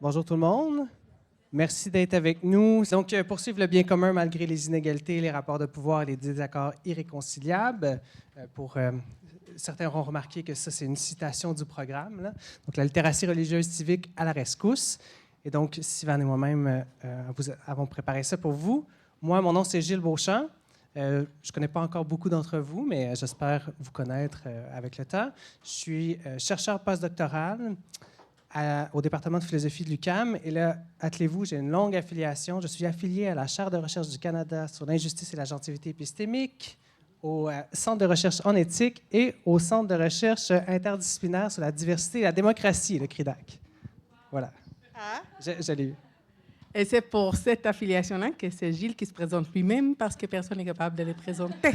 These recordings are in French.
Bonjour tout le monde. Merci d'être avec nous. Donc, poursuivre le bien commun malgré les inégalités, les rapports de pouvoir et les désaccords irréconciliables. Certains auront remarqué que ça, c'est une citation du programme, là. Donc, la littératie religieuse civique à la rescousse. Et donc, Sivan et moi-même avons préparé ça pour vous. Moi, mon nom, c'est Gilles Beauchamp. Je ne connais pas encore beaucoup d'entre vous, mais j'espère vous connaître avec le temps. Je suis chercheur postdoctoral au département de philosophie de l'UQAM. Et là, attelez-vous, j'ai une longue affiliation. Je suis affilié à la Chaire de recherche du Canada sur l'injustice et la gentilité épistémique, au Centre de recherche en éthique et au Centre de recherche interdisciplinaire sur la diversité et la démocratie, le CRIDAC. Voilà. Ah. Je l'ai eu. Et c'est pour cette affiliation-là que c'est Gilles qui se présente lui-même parce que personne n'est capable de le présenter.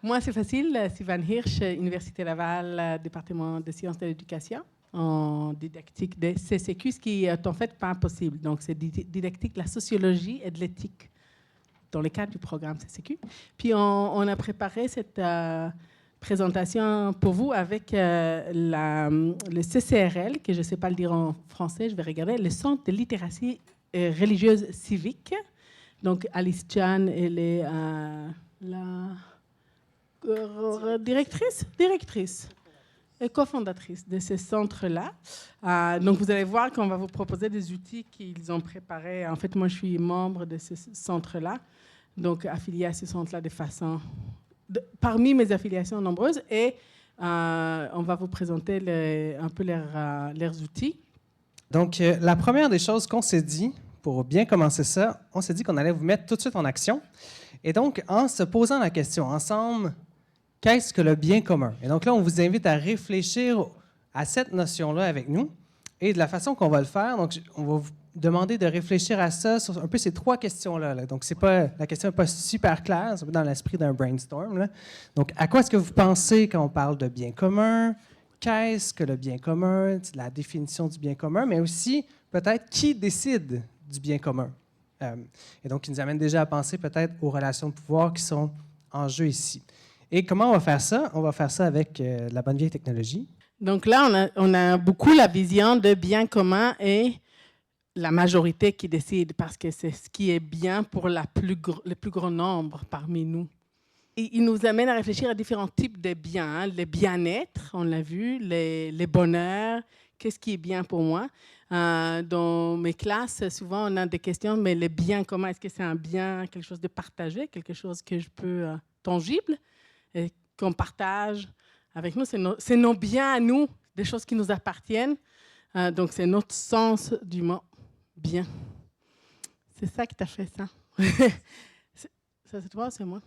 Moi, c'est facile. Sivan Hirsch, Université Laval, département de sciences de l'éducation, en didactique de CCQ, ce qui est en fait pas possible. Donc, c'est didactique de la sociologie et de l'éthique dans le cadre du programme CCQ. Puis, on a préparé cette présentation pour vous avec le CCRL, que je ne sais pas le dire en français, je vais regarder, le Centre de littératie religieuse civique. Donc, Alice Chan, elle est la directrice et cofondatrice de ce centre-là. Donc, vous allez voir qu'on va vous proposer des outils qu'ils ont préparés. En fait, moi, je suis membre de ce centre-là, donc affiliée à ce centre-là de façon... parmi mes affiliations nombreuses. Et on va vous présenter un peu leurs outils. Donc, la première des choses qu'on s'est dit, pour bien commencer ça, on s'est dit qu'on allait vous mettre tout de suite en action. Et donc, en se posant la question ensemble, qu'est-ce que le bien commun? Et donc là, on vous invite à réfléchir à cette notion-là avec nous. Et de la façon qu'on va le faire, donc on va vous demander de réfléchir à ça sur un peu ces trois questions-là. Là. Donc, la question n'est pas super claire, c'est dans l'esprit d'un brainstorm. Là. Donc, à quoi est-ce que vous pensez quand on parle de bien commun? Qu'est-ce que le bien commun? La définition du bien commun, mais aussi peut-être qui décide du bien commun. Et donc, il nous amène déjà à penser peut-être aux relations de pouvoir qui sont en jeu ici. Et comment on va faire ça? On va faire ça avec la bonne vieille technologie. Donc là, on a beaucoup la vision de bien commun et la majorité qui décide parce que c'est ce qui est bien pour le plus grand nombre parmi nous. Et il nous amène à réfléchir à différents types de biens. Hein. Le bien-être, on l'a vu, les bonheurs, qu'est-ce qui est bien pour moi? Dans mes classes, souvent, on a des questions, mais le bien commun, est-ce que c'est un bien, quelque chose de partagé, quelque chose que je peux, tangible, et qu'on partage avec nous? C'est nos biens à nous, des choses qui nous appartiennent. Donc, c'est notre sens du mot bien. C'est ça qui t'a fait ça. Ça, c'est toi ou c'est moi?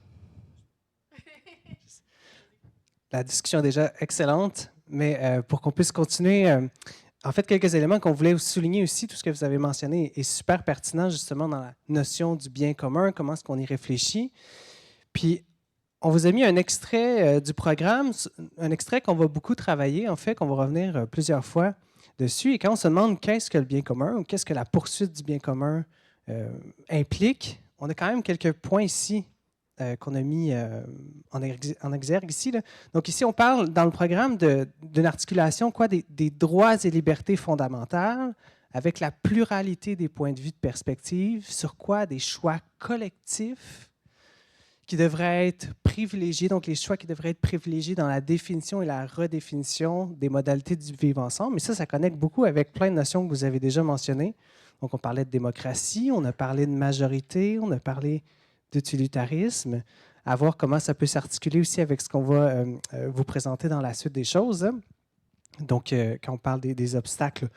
La discussion est déjà excellente, mais pour qu'on puisse continuer, en fait, quelques éléments qu'on voulait souligner aussi, tout ce que vous avez mentionné est super pertinent justement dans la notion du bien commun, comment est-ce qu'on y réfléchit. Puis, on vous a mis un extrait du programme, un extrait qu'on va beaucoup travailler, en fait, qu'on va revenir plusieurs fois dessus. Et quand on se demande qu'est-ce que le bien commun ou qu'est-ce que la poursuite du bien commun implique, on a quand même quelques points ici qu'on a mis en exergue ici. Là. Donc ici, on parle dans le programme d'une articulation des droits et libertés fondamentales avec la pluralité des points de vue de perspective, sur quoi des choix collectifs qui devraient être privilégiés, donc les choix qui devraient être privilégiés dans la définition et la redéfinition des modalités du vivre ensemble. Mais ça connecte beaucoup avec plein de notions que vous avez déjà mentionnées. Donc on parlait de démocratie, on a parlé de majorité, on a parlé d'utilitarisme, à voir comment ça peut s'articuler aussi avec ce qu'on va vous présenter dans la suite des choses. Hein. Donc, quand on parle des obstacles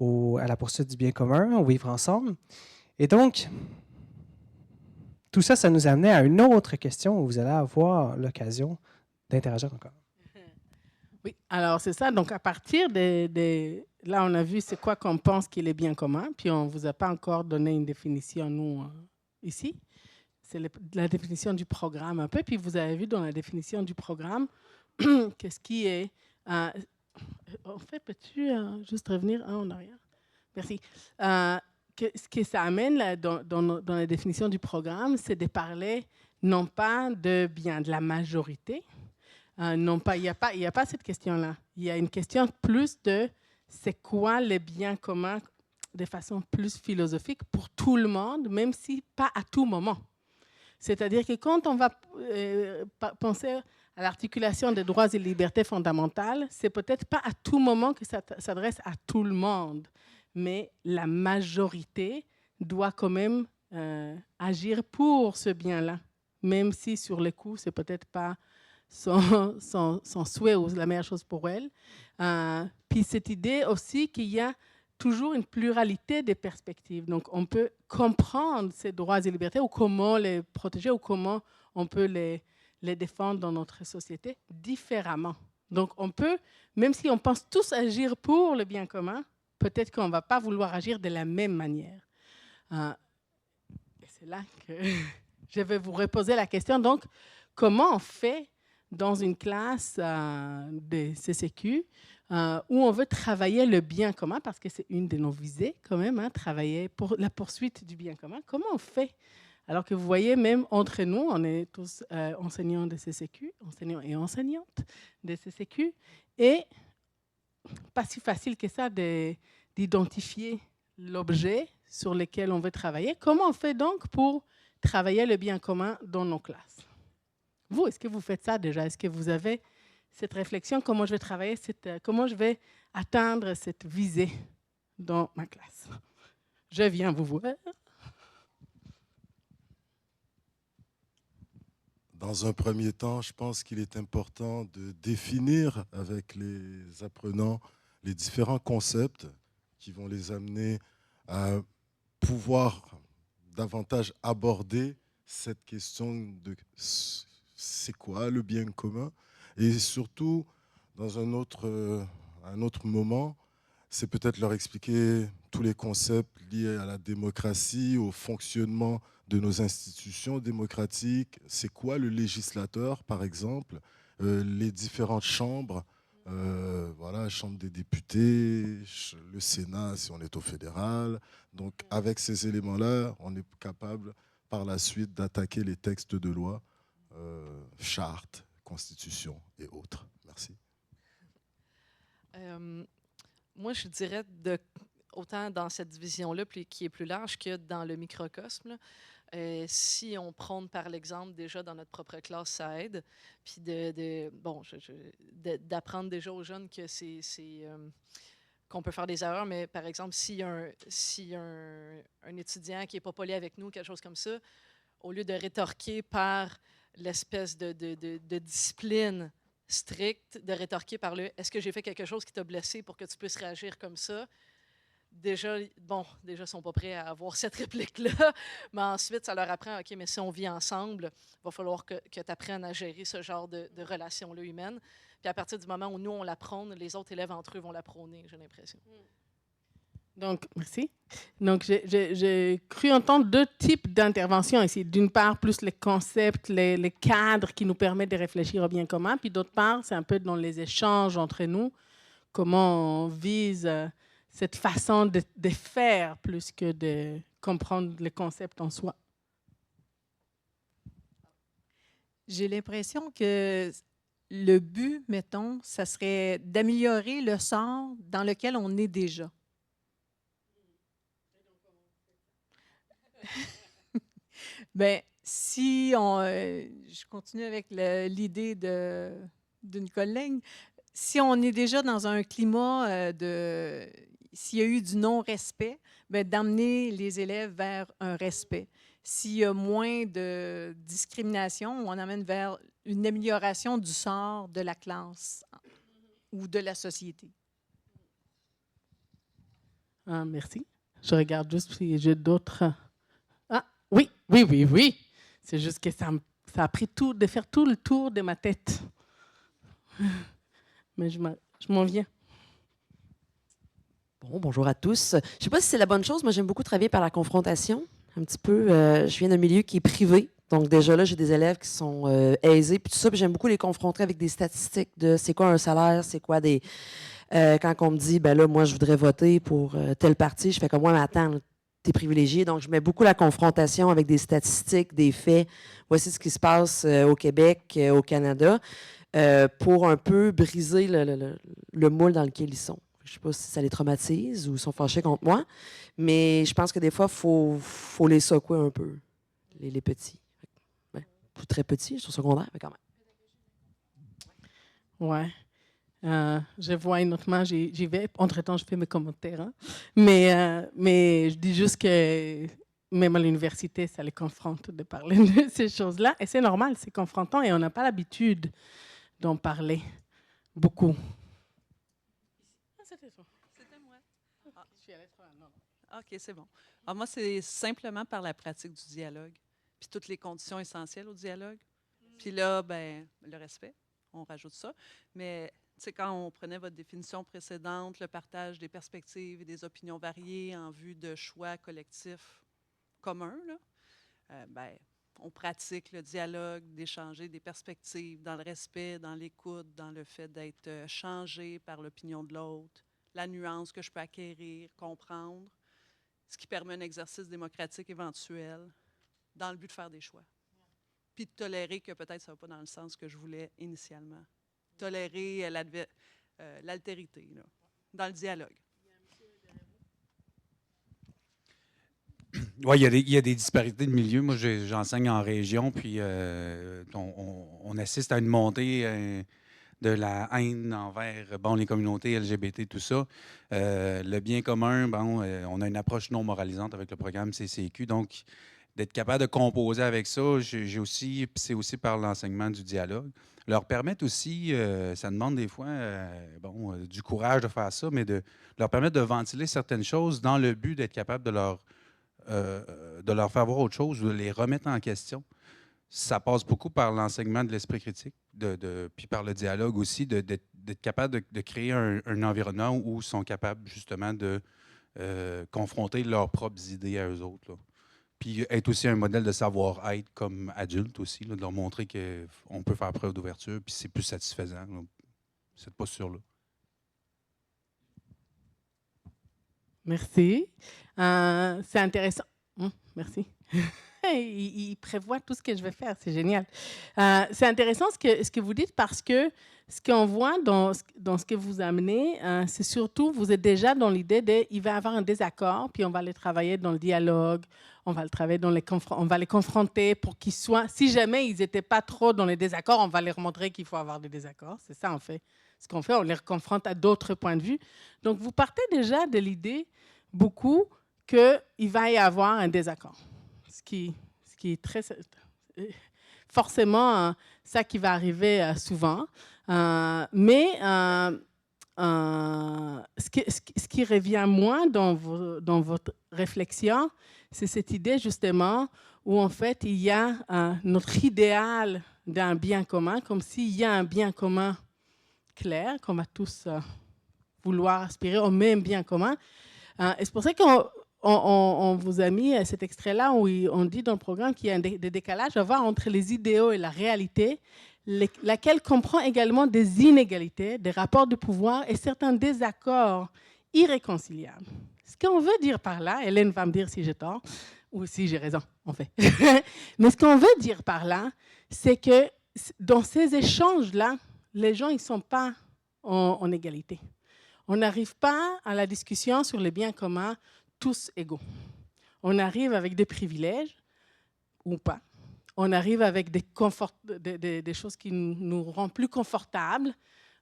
à la poursuite du bien commun, au vivre ensemble. Et donc, tout ça, ça nous amenait à une autre question où vous allez avoir l'occasion d'interagir encore. Oui, alors c'est ça. Donc, à partir de là, on a vu c'est quoi qu'on pense qu'il est bien commun, puis on ne vous a pas encore donné une définition, nous, ici. C'est la définition du programme un peu. Puis vous avez vu dans la définition du programme qu'est-ce qui est... en fait, peux-tu juste revenir en arrière? Merci. Ce que ça amène là, dans la définition du programme, c'est de parler non pas de la majorité, non pas, il n'y a pas cette question-là. Il y a une question plus de c'est quoi le bien commun de façon plus philosophique pour tout le monde, même si pas à tout moment. C'est-à-dire que quand on va penser à l'articulation des droits et libertés fondamentales, c'est peut-être pas à tout moment que ça s'adresse à tout le monde, mais la majorité doit quand même agir pour ce bien-là, même si sur le coup, c'est peut-être pas son souhait ou la meilleure chose pour elle. Puis cette idée aussi qu'il y a toujours une pluralité des perspectives. Donc, on peut comprendre ces droits et libertés ou comment les protéger ou comment on peut les défendre dans notre société différemment. Donc, on peut, même si on pense tous agir pour le bien commun, peut-être qu'on ne va pas vouloir agir de la même manière. Et c'est là que je vais vous reposer la question. Donc, comment on fait dans une classe de CCQ où on veut travailler le bien commun, parce que c'est une de nos visées quand même, travailler pour la poursuite du bien commun. Comment on fait? Alors que vous voyez, même entre nous, on est tous enseignants de CCQ, enseignants et enseignantes de CCQ, et pas si facile que ça d'identifier l'objet sur lequel on veut travailler. Comment on fait donc pour travailler le bien commun dans nos classes? Vous, est-ce que vous faites ça déjà? Est-ce que vous avez cette réflexion, comment je vais travailler, comment je vais atteindre cette visée dans ma classe? Je viens vous voir. Dans un premier temps, je pense qu'il est important de définir avec les apprenants les différents concepts qui vont les amener à pouvoir davantage aborder cette question de c'est quoi le bien commun. Et surtout, dans un autre moment, c'est peut-être leur expliquer tous les concepts liés à la démocratie, au fonctionnement de nos institutions démocratiques. C'est quoi le législateur, par exemple, les différentes chambres, voilà, Chambre des députés, le Sénat si on est au fédéral. Donc avec ces éléments-là, on est capable par la suite d'attaquer les textes de loi, chartes, constitution et autres. Merci. Moi, je dirais autant dans cette division-là qui est plus large que dans le microcosme. Si on prône par l'exemple déjà dans notre propre classe, ça aide. Puis d'apprendre déjà aux jeunes que qu'on peut faire des erreurs, mais par exemple, si un étudiant qui n'est pas poli avec nous, quelque chose comme ça, au lieu de rétorquer par l'espèce de discipline stricte, de rétorquer par le « est-ce que j'ai fait quelque chose qui t'a blessé pour que tu puisses réagir comme ça ?» Déjà, ils ne sont pas prêts à avoir cette réplique-là, mais ensuite, ça leur apprend « OK, mais si on vit ensemble, il va falloir que tu apprennes à gérer ce genre de relation-là humaine. » Puis à partir du moment où nous, on la prône, les autres élèves entre eux vont la prôner, j'ai l'impression. Donc, merci. Donc, j'ai cru entendre deux types d'interventions ici. D'une part, plus les concepts, les cadres qui nous permettent de réfléchir au bien commun. Puis d'autre part, c'est un peu dans les échanges entre nous, comment on vise cette façon de faire plus que de comprendre les concepts en soi. J'ai l'impression que le but, mettons, ça serait d'améliorer le sort dans lequel on est déjà. Bien, si je continue avec l'idée d'une collègue, si on est déjà dans un climat s'il y a eu du non-respect, bien, d'amener les élèves vers un respect. S'il y a moins de discrimination, on amène vers une amélioration du sort de la classe ou de la société. Merci. Je regarde juste si j'ai d'autres... Oui. C'est juste que ça a pris de faire tout le tour de ma tête. Mais je m'en viens. Bonjour à tous. Je ne sais pas si c'est la bonne chose. Moi, j'aime beaucoup travailler par la confrontation. Un petit peu, je viens d'un milieu qui est privé. Donc, déjà là, j'ai des élèves qui sont aisés. Puis tout ça, puis j'aime beaucoup les confronter avec des statistiques de c'est quoi un salaire, c'est quoi des... quand on me dit, ben là, moi, je voudrais voter pour tel parti, je fais comme, ouais, mais attends, t'es privilégié. Donc, je mets beaucoup la confrontation avec des statistiques, des faits. Voici ce qui se passe au Québec, au Canada, pour un peu briser le moule dans lequel ils sont. Je ne sais pas si ça les traumatise ou ils sont fâchés contre moi, mais je pense que des fois, il faut les secouer un peu, les petits. Ouais, très petits, ils sont secondaires, mais quand même. Ouais. Je vois une autre main, j'y vais. Entre-temps, je fais mes commentaires. Hein. Mais je dis juste que même à l'université, ça les confronte de parler de ces choses-là. Et c'est normal, c'est confrontant et on n'a pas l'habitude d'en parler beaucoup. C'était moi. OK, c'est bon. Alors moi, c'est simplement par la pratique du dialogue, puis toutes les conditions essentielles au dialogue. Puis là, ben, le respect, on rajoute ça. Mais tu sais, quand on prenait votre définition précédente, le partage des perspectives et des opinions variées en vue de choix collectifs communs, là, ben, on pratique le dialogue, d'échanger des perspectives dans le respect, dans l'écoute, dans le fait d'être changé par l'opinion de l'autre, la nuance que je peux acquérir, comprendre, ce qui permet un exercice démocratique éventuel dans le but de faire des choix. Puis de tolérer que peut-être ça ne va pas dans le sens que je voulais initialement. Tolérer l'altérité là, dans le dialogue. Oui, il y a des disparités de milieu. Moi, j'enseigne en région, puis on assiste à une montée de la haine envers les communautés LGBT, tout ça. Le bien commun, on a une approche non moralisante avec le programme CCQ. Donc, d'être capable de composer avec ça, c'est aussi par l'enseignement du dialogue. Leur permettre aussi, ça demande des fois du courage de faire ça, mais de leur permettre de ventiler certaines choses dans le but d'être capable de leur faire voir autre chose, de les remettre en question. Ça passe beaucoup par l'enseignement de l'esprit critique, puis par le dialogue aussi, d'être capable de créer un environnement où ils sont capables justement de confronter leurs propres idées à eux autres. Là. Puis être aussi un modèle de savoir-être comme adulte aussi, là, de leur montrer qu'on peut faire preuve d'ouverture, puis c'est plus satisfaisant, là, cette posture-là. Merci. C'est intéressant. Merci. Il prévoit tout ce que je vais faire, c'est génial. C'est intéressant ce que vous dites parce que ce qu'on voit dans ce que vous amenez, c'est surtout, vous êtes déjà dans l'idée qu'il va y avoir un désaccord, puis on va les travailler dans le dialogue, on va le travailler on va les confronter pour qu'ils soient, si jamais ils n'étaient pas trop dans les désaccords, on va leur montrer qu'il faut avoir des désaccords. C'est ça, en fait. Ce qu'on fait, on les confronte à d'autres points de vue. Donc, vous partez déjà de l'idée, beaucoup, qu'il va y avoir un désaccord. Ce qui est très forcément ça qui va arriver souvent. Mais ce qui revient moins dans votre réflexion, c'est cette idée justement où en fait il y a notre idéal d'un bien commun, comme s'il y a un bien commun clair, qu'on va tous vouloir aspirer au même bien commun. Et c'est pour ça qu'on vous a mis cet extrait-là où on dit dans le programme qu'il y a des décalages à voir entre les idéaux et la réalité, laquelle comprend également des inégalités, des rapports de pouvoir et certains désaccords irréconciliables. Ce qu'on veut dire par là, Hélène va me dire si j'ai tort ou si j'ai raison, en fait. Mais ce qu'on veut dire par là, c'est que dans ces échanges-là, les gens ne sont pas en égalité. On n'arrive pas à la discussion sur les biens communs tous égaux. On arrive avec des privilèges ou pas. On arrive avec des choses qui nous rendent plus confortables.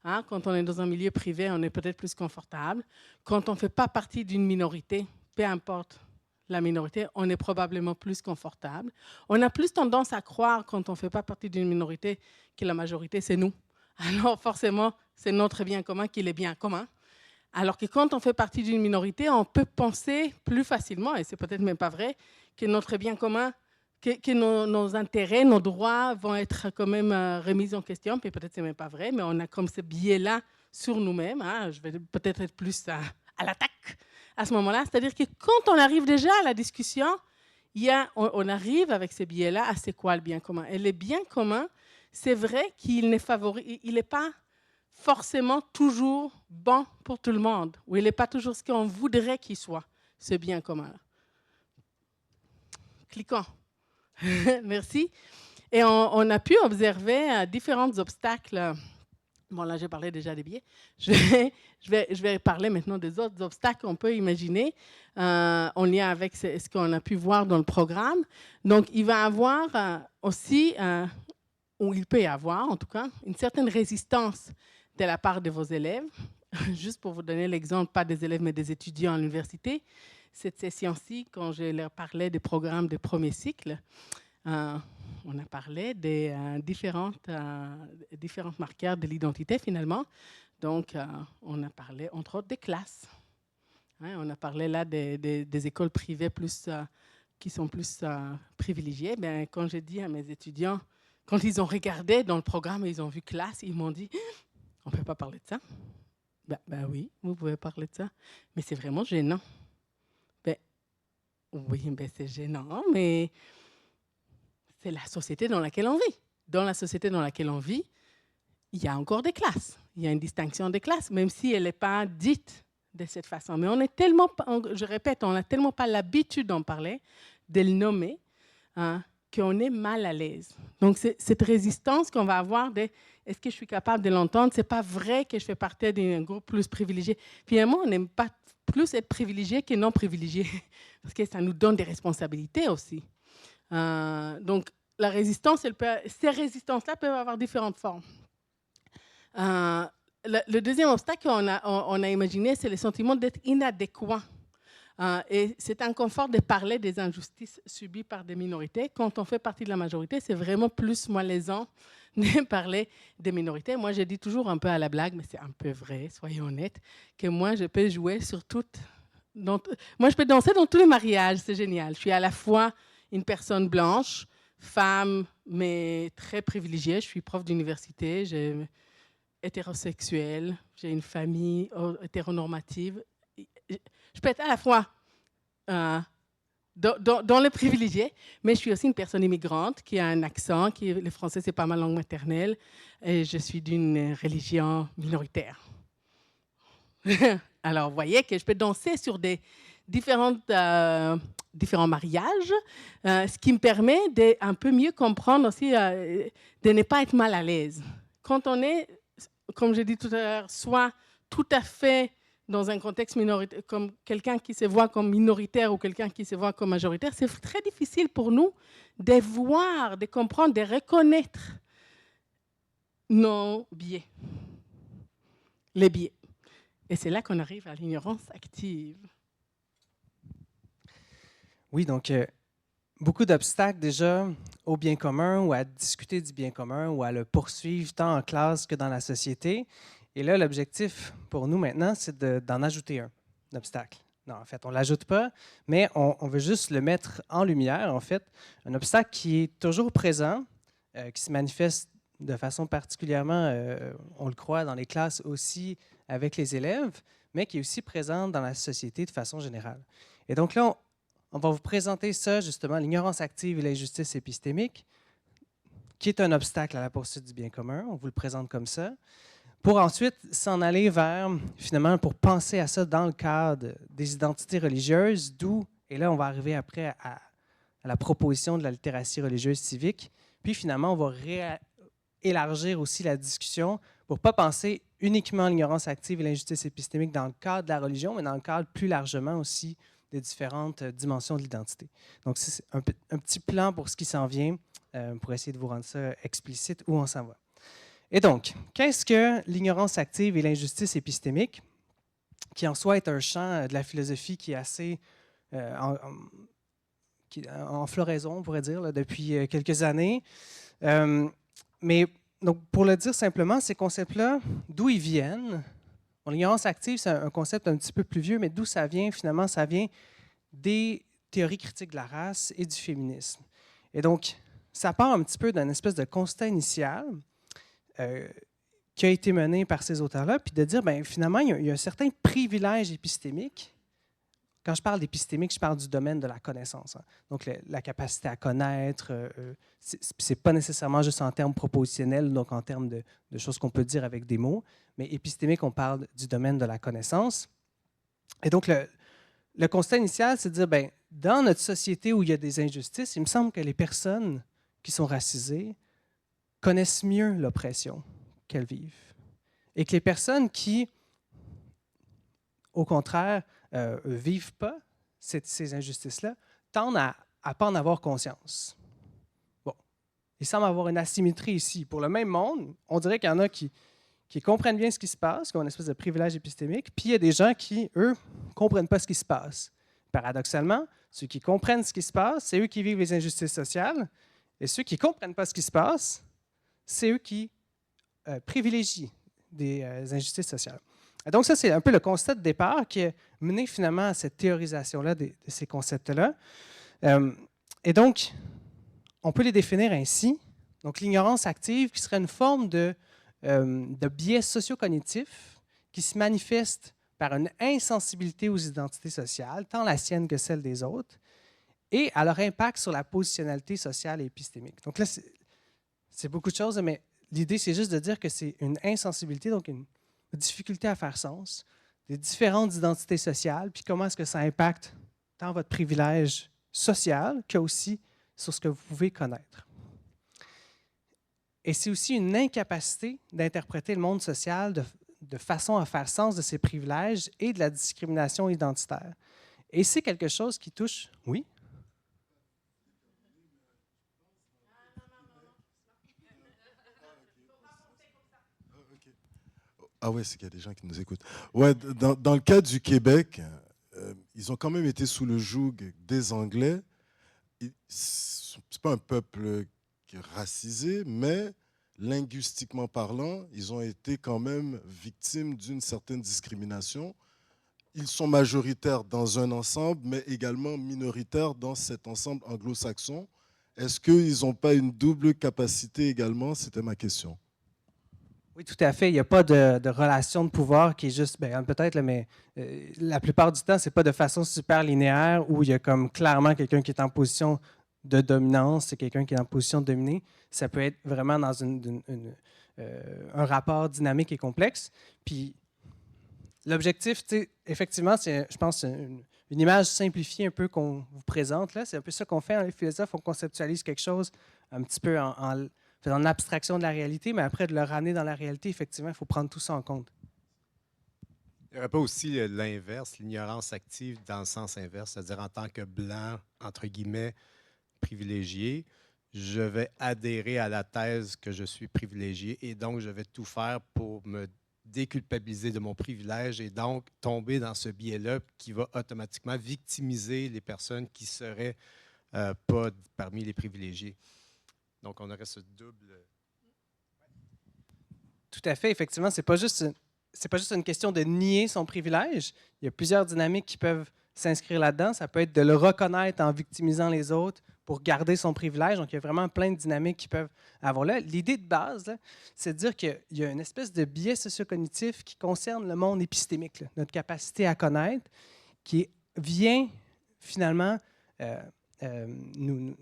Hein? Quand on est dans un milieu privé, on est peut-être plus confortable. Quand on ne fait pas partie d'une minorité, peu importe la minorité, on est probablement plus confortable. On a plus tendance à croire, quand on ne fait pas partie d'une minorité, que la majorité, c'est nous. Alors forcément, c'est notre bien commun qui est le bien commun. Alors que quand on fait partie d'une minorité, on peut penser plus facilement, et c'est peut-être même pas vrai, que notre bien commun, que nos intérêts, nos droits vont être quand même remis en question, puis peut-être c'est même pas vrai, mais on a comme ce biais-là sur nous-mêmes. Hein, je vais peut-être être plus à l'attaque à ce moment-là. C'est-à-dire que quand on arrive déjà à la discussion, on arrive avec ce biais-là à c'est quoi le bien commun. Et le bien commun, c'est vrai qu'il n'est pas forcément toujours bon pour tout le monde, ou il n'est pas toujours ce qu'on voudrait qu'il soit, ce bien commun. Cliquons. Merci. Et on a pu observer différents obstacles Bon, là, j'ai parlé déjà des biais. Je vais parler maintenant des autres obstacles qu'on peut imaginer en lien avec ce qu'on a pu voir dans le programme. Donc, il va y avoir aussi, ou il peut y avoir en tout cas, une certaine résistance de la part de vos élèves. Juste pour vous donner l'exemple, pas des élèves, mais des étudiants à l'université. Cette session-ci, quand je leur parlais des programmes de premier cycle, on a parlé des différentes marqueurs de l'identité, finalement. Donc, on a parlé, entre autres, des classes. Hein, on a parlé là des écoles privées qui sont plus privilégiées. Bien, quand j'ai dit à mes étudiants, quand ils ont regardé dans le programme et ils ont vu classe, ils m'ont dit « On ne peut pas parler de ça ». Ben oui, vous pouvez parler de ça. Mais c'est vraiment gênant. Ben, oui, ben c'est gênant, mais c'est la société dans laquelle on vit. Dans la société dans laquelle on vit, il y a encore des classes. Il y a une distinction des classes, même si elle n'est pas dite de cette façon. Mais on est tellement, je répète, on n'a tellement pas l'habitude d'en parler, de le nommer, qu'on est mal à l'aise. Donc, cette résistance qu'on va avoir de est-ce que je suis capable de l'entendre? Ce n'est pas vrai que je fais partie d'un groupe plus privilégié. Finalement, on n'aime pas plus être privilégié que non privilégié, parce que ça nous donne des responsabilités aussi. Donc, la résistance, ces résistances-là peuvent avoir différentes formes. Le deuxième obstacle qu'on a imaginé, c'est le sentiment d'être inadéquat. Et c'est inconfort de parler des injustices subies par des minorités. Quand on fait partie de la majorité, c'est vraiment plus malaisant de parler des minorités. Moi, je dis toujours un peu à la blague, mais c'est un peu vrai, soyons honnêtes, que moi, je peux jouer sur toutes... Moi, je peux danser dans tous les mariages, c'est génial. Je suis à la fois une personne blanche, femme, mais très privilégiée. Je suis prof d'université, hétérosexuelle, j'ai une famille hétéronormative. Je peux être à la fois dans le privilégié, mais je suis aussi une personne immigrante qui a un accent, le français, c'est pas ma langue maternelle, et je suis d'une religion minoritaire. Alors, vous voyez que je peux danser sur différents mariages, ce qui me permet d'un peu mieux comprendre aussi, de ne pas être mal à l'aise. Quand on est, comme j'ai dit tout à l'heure, soit tout à fait dans un contexte minoritaire, comme quelqu'un qui se voit comme minoritaire ou quelqu'un qui se voit comme majoritaire, c'est très difficile pour nous de voir, de comprendre, de reconnaître nos biais, les biais. Et c'est là qu'on arrive à l'ignorance active. Oui, donc beaucoup d'obstacles déjà au bien commun ou à discuter du bien commun ou à le poursuivre tant en classe que dans la société. Et là, l'objectif pour nous maintenant, c'est d'en ajouter un obstacle. Non, en fait, on ne l'ajoute pas, mais on veut juste le mettre en lumière, en fait. Un obstacle qui est toujours présent, qui se manifeste de façon particulièrement, on le croit, dans les classes aussi avec les élèves, mais qui est aussi présent dans la société de façon générale. Et donc là, on va vous présenter ça, justement, l'ignorance active et l'injustice épistémique, qui est un obstacle à la poursuite du bien commun. On vous le présente comme ça. Pour ensuite s'en aller vers, finalement, pour penser à ça dans le cadre des identités religieuses, d'où, et là, on va arriver après à la proposition de la littératie religieuse civique. Puis, finalement, on va élargir aussi la discussion pour ne pas penser uniquement à l'ignorance active et l'injustice épistémique dans le cadre de la religion, mais dans le cadre plus largement aussi des différentes dimensions de l'identité. Donc, c'est un petit plan pour ce qui s'en vient, pour essayer de vous rendre ça explicite où on s'en va. Et donc, qu'est-ce que l'ignorance active et l'injustice épistémique, qui en soi est un champ de la philosophie qui est assez en floraison, on pourrait dire, là, depuis quelques années. Mais donc, pour le dire simplement, ces concepts-là, d'où ils viennent? Bon, l'ignorance active, c'est un concept un petit peu plus vieux, mais d'où ça vient? Finalement, ça vient des théories critiques de la race et du féminisme. Et donc, ça part un petit peu d'un espèce de constat initial qui a été mené par ces auteurs-là, puis de dire, bien, finalement, il y a un certain privilège épistémique. Quand je parle d'épistémique, je parle du domaine de la connaissance. Hein. Donc, la capacité à connaître, c'est pas nécessairement juste en termes propositionnels, donc en termes de choses qu'on peut dire avec des mots, mais épistémique, on parle du domaine de la connaissance. Et donc, le constat initial, c'est de dire, bien, dans notre société où il y a des injustices, il me semble que les personnes qui sont racisées connaissent mieux l'oppression qu'elles vivent. et que les personnes qui, au contraire, vivent pas ces injustices-là, tendent à ne pas en avoir conscience. Bon, il semble avoir une asymétrie ici. Pour le même monde, on dirait qu'il y en a qui comprennent bien ce qui se passe, qui ont une espèce de privilège épistémique, puis il y a des gens qui, eux, ne comprennent pas ce qui se passe. Paradoxalement, ceux qui comprennent ce qui se passe, c'est eux qui vivent les injustices sociales, et ceux qui ne comprennent pas ce qui se passe, c'est eux qui privilégient des injustices sociales. Et donc ça, c'est un peu le constat de départ qui a mené finalement à cette théorisation-là de ces concepts-là. Et donc, on peut les définir ainsi. Donc, l'ignorance active qui serait une forme de biais socio-cognitif qui se manifeste par une insensibilité aux identités sociales, tant la sienne que celle des autres, et à leur impact sur la positionnalité sociale et épistémique. Donc là, c'est beaucoup de choses, mais l'idée, c'est juste de dire que c'est une insensibilité, donc une difficulté à faire sens, des différentes identités sociales, puis comment est-ce que ça impacte tant votre privilège social que aussi sur ce que vous pouvez connaître. Et c'est aussi une incapacité d'interpréter le monde social de façon à faire sens de ces privilèges et de la discrimination identitaire. Et c'est quelque chose qui touche... Oui? Ah ouais, c'est qu'il y a des gens qui nous écoutent. Ouais, dans le cas du Québec, ils ont quand même été sous le joug des Anglais. C'est pas un peuple racisé, mais linguistiquement parlant, ils ont été quand même victimes d'une certaine discrimination. Ils sont majoritaires dans un ensemble, mais également minoritaires dans cet ensemble anglo-saxon. Est-ce qu'ils n'ont pas une double capacité également? C'était ma question. Oui, tout à fait. Il n'y a pas de relation de pouvoir qui est juste, peut-être, mais la plupart du temps, ce n'est pas de façon super linéaire où il y a comme clairement quelqu'un qui est en position de dominance, c'est quelqu'un qui est en position de dominer. Ça peut être vraiment dans un rapport dynamique et complexe. Puis l'objectif, effectivement, c'est, je pense, une image simplifiée un peu qu'on vous présente là. C'est un peu ça qu'on fait, hein, les philosophes. On conceptualise quelque chose un petit peu en faisant une abstraction de la réalité, mais après de le ramener dans la réalité, effectivement, il faut prendre tout ça en compte. Il n'y aurait pas aussi l'inverse, l'ignorance active dans le sens inverse, c'est-à-dire en tant que blanc, entre guillemets, privilégié, je vais adhérer à la thèse que je suis privilégié et donc je vais tout faire pour me déculpabiliser de mon privilège et donc tomber dans ce biais-là qui va automatiquement victimiser les personnes qui ne seraient pas parmi les privilégiés. Donc, on aurait ce double... Tout à fait. Effectivement, c'est pas juste une question de nier son privilège. Il y a plusieurs dynamiques qui peuvent s'inscrire là-dedans. Ça peut être de le reconnaître en victimisant les autres pour garder son privilège. Donc, il y a vraiment plein de dynamiques qui peuvent avoir là. L'idée de base, là, c'est de dire qu'il y a une espèce de biais socio-cognitif qui concerne le monde épistémique, là, notre capacité à connaître, qui vient finalement nous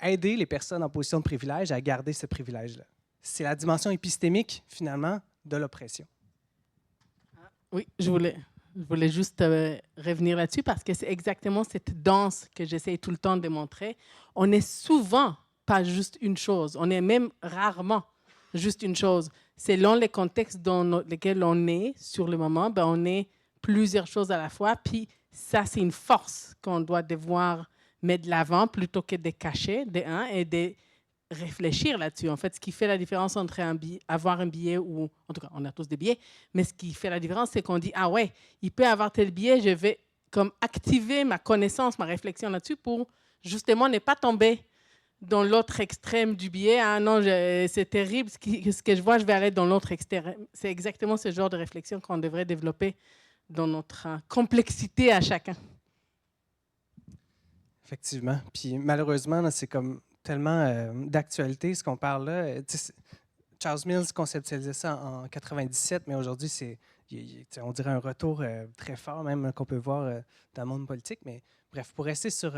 aider les personnes en position de privilège à garder ce privilège-là. C'est la dimension épistémique, finalement, de l'oppression. Oui, je voulais juste revenir là-dessus parce que c'est exactement cette danse que j'essaie tout le temps de montrer. On n'est souvent pas juste une chose. On est même rarement juste une chose. Selon les contextes dans lesquels on est sur le moment, on est plusieurs choses à la fois. Puis ça, c'est une force qu'on doit devoir mettre de l'avant plutôt que de cacher, et de réfléchir là-dessus. En fait, ce qui fait la différence entre avoir un billet ou... En tout cas, on a tous des billets, mais ce qui fait la différence, c'est qu'on dit « Ah ouais, il peut avoir tel billet, je vais comme activer ma connaissance, ma réflexion là-dessus pour justement ne pas tomber dans l'autre extrême du billet. Ah non, c'est terrible, ce que je vois, je vais aller dans l'autre extrême. » C'est exactement ce genre de réflexion qu'on devrait développer dans notre complexité à chacun. Effectivement. Puis malheureusement, là, c'est comme tellement d'actualité ce qu'on parle là. Charles Mills conceptualisait ça en 1997, mais aujourd'hui, on dirait un retour très fort même qu'on peut voir dans le monde politique. Mais bref, pour rester sur...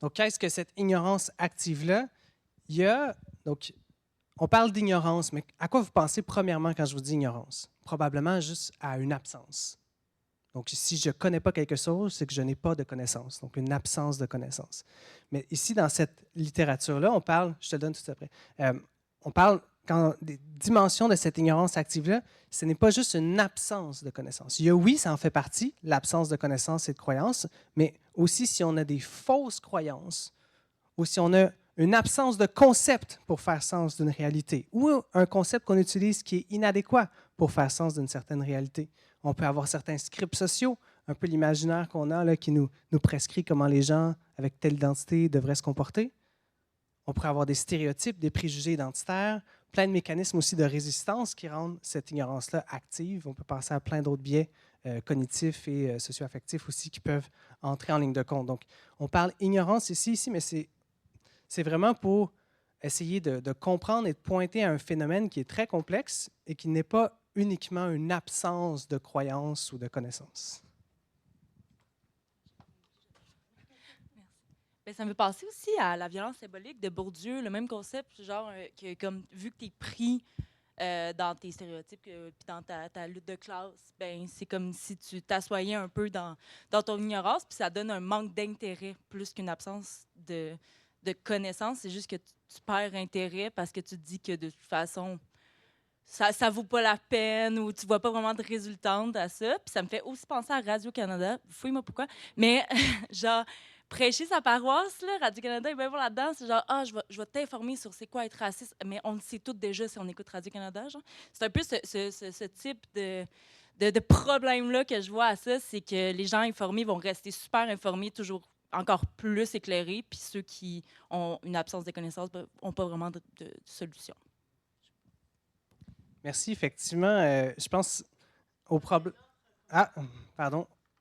donc, qu'est-ce que cette ignorance active-là? Il y a... Donc, on parle d'ignorance, mais à quoi vous pensez premièrement quand je vous dis ignorance? Probablement juste à une absence. Donc, si je ne connais pas quelque chose, c'est que je n'ai pas de connaissance, donc une absence de connaissance. Mais ici, dans cette littérature-là, on parle, je te le donne tout après, on parle des dimensions de cette ignorance active-là, ce n'est pas juste une absence de connaissance. Oui, ça en fait partie, l'absence de connaissance et de croyance, mais aussi si on a des fausses croyances, ou si on a une absence de concept pour faire sens d'une réalité, ou un concept qu'on utilise qui est inadéquat pour faire sens d'une certaine réalité. On peut avoir certains scripts sociaux, un peu l'imaginaire qu'on a là, qui nous prescrit comment les gens avec telle identité devraient se comporter. On pourrait avoir des stéréotypes, des préjugés identitaires, plein de mécanismes aussi de résistance qui rendent cette ignorance-là active. On peut penser à plein d'autres biais cognitifs et socio-affectifs aussi qui peuvent entrer en ligne de compte. Donc, on parle ignorance ici, mais c'est vraiment pour essayer de comprendre et de pointer à un phénomène qui est très complexe et qui n'est pas uniquement une absence de croyance ou de connaissance. Bien, ça me fait penser aussi à la violence symbolique de Bourdieu, le même concept, genre, que, comme, vu que tu es pris dans tes stéréotypes puis dans ta lutte de classe, ben, c'est comme si tu t'assoyais un peu dans ton ignorance, puis ça donne un manque d'intérêt plus qu'une absence de connaissance. C'est juste que tu perds intérêt parce que tu te dis que de toute façon, ça ne vaut pas la peine ou tu ne vois pas vraiment de résultante à ça. Puis ça me fait aussi penser à Radio-Canada. Fouille-moi pourquoi. Mais genre, prêcher sa paroisse, là, Radio-Canada est bien bon là-dedans. C'est genre, je vais t'informer sur c'est quoi être raciste. Mais on le sait tout déjà si on écoute Radio-Canada. Genre. C'est un peu ce type de problème-là que je vois à ça. C'est que les gens informés vont rester super informés, toujours encore plus éclairés. Puis ceux qui ont une absence de connaissances n'ont pas vraiment de solution. Merci. Effectivement, je pense au problème.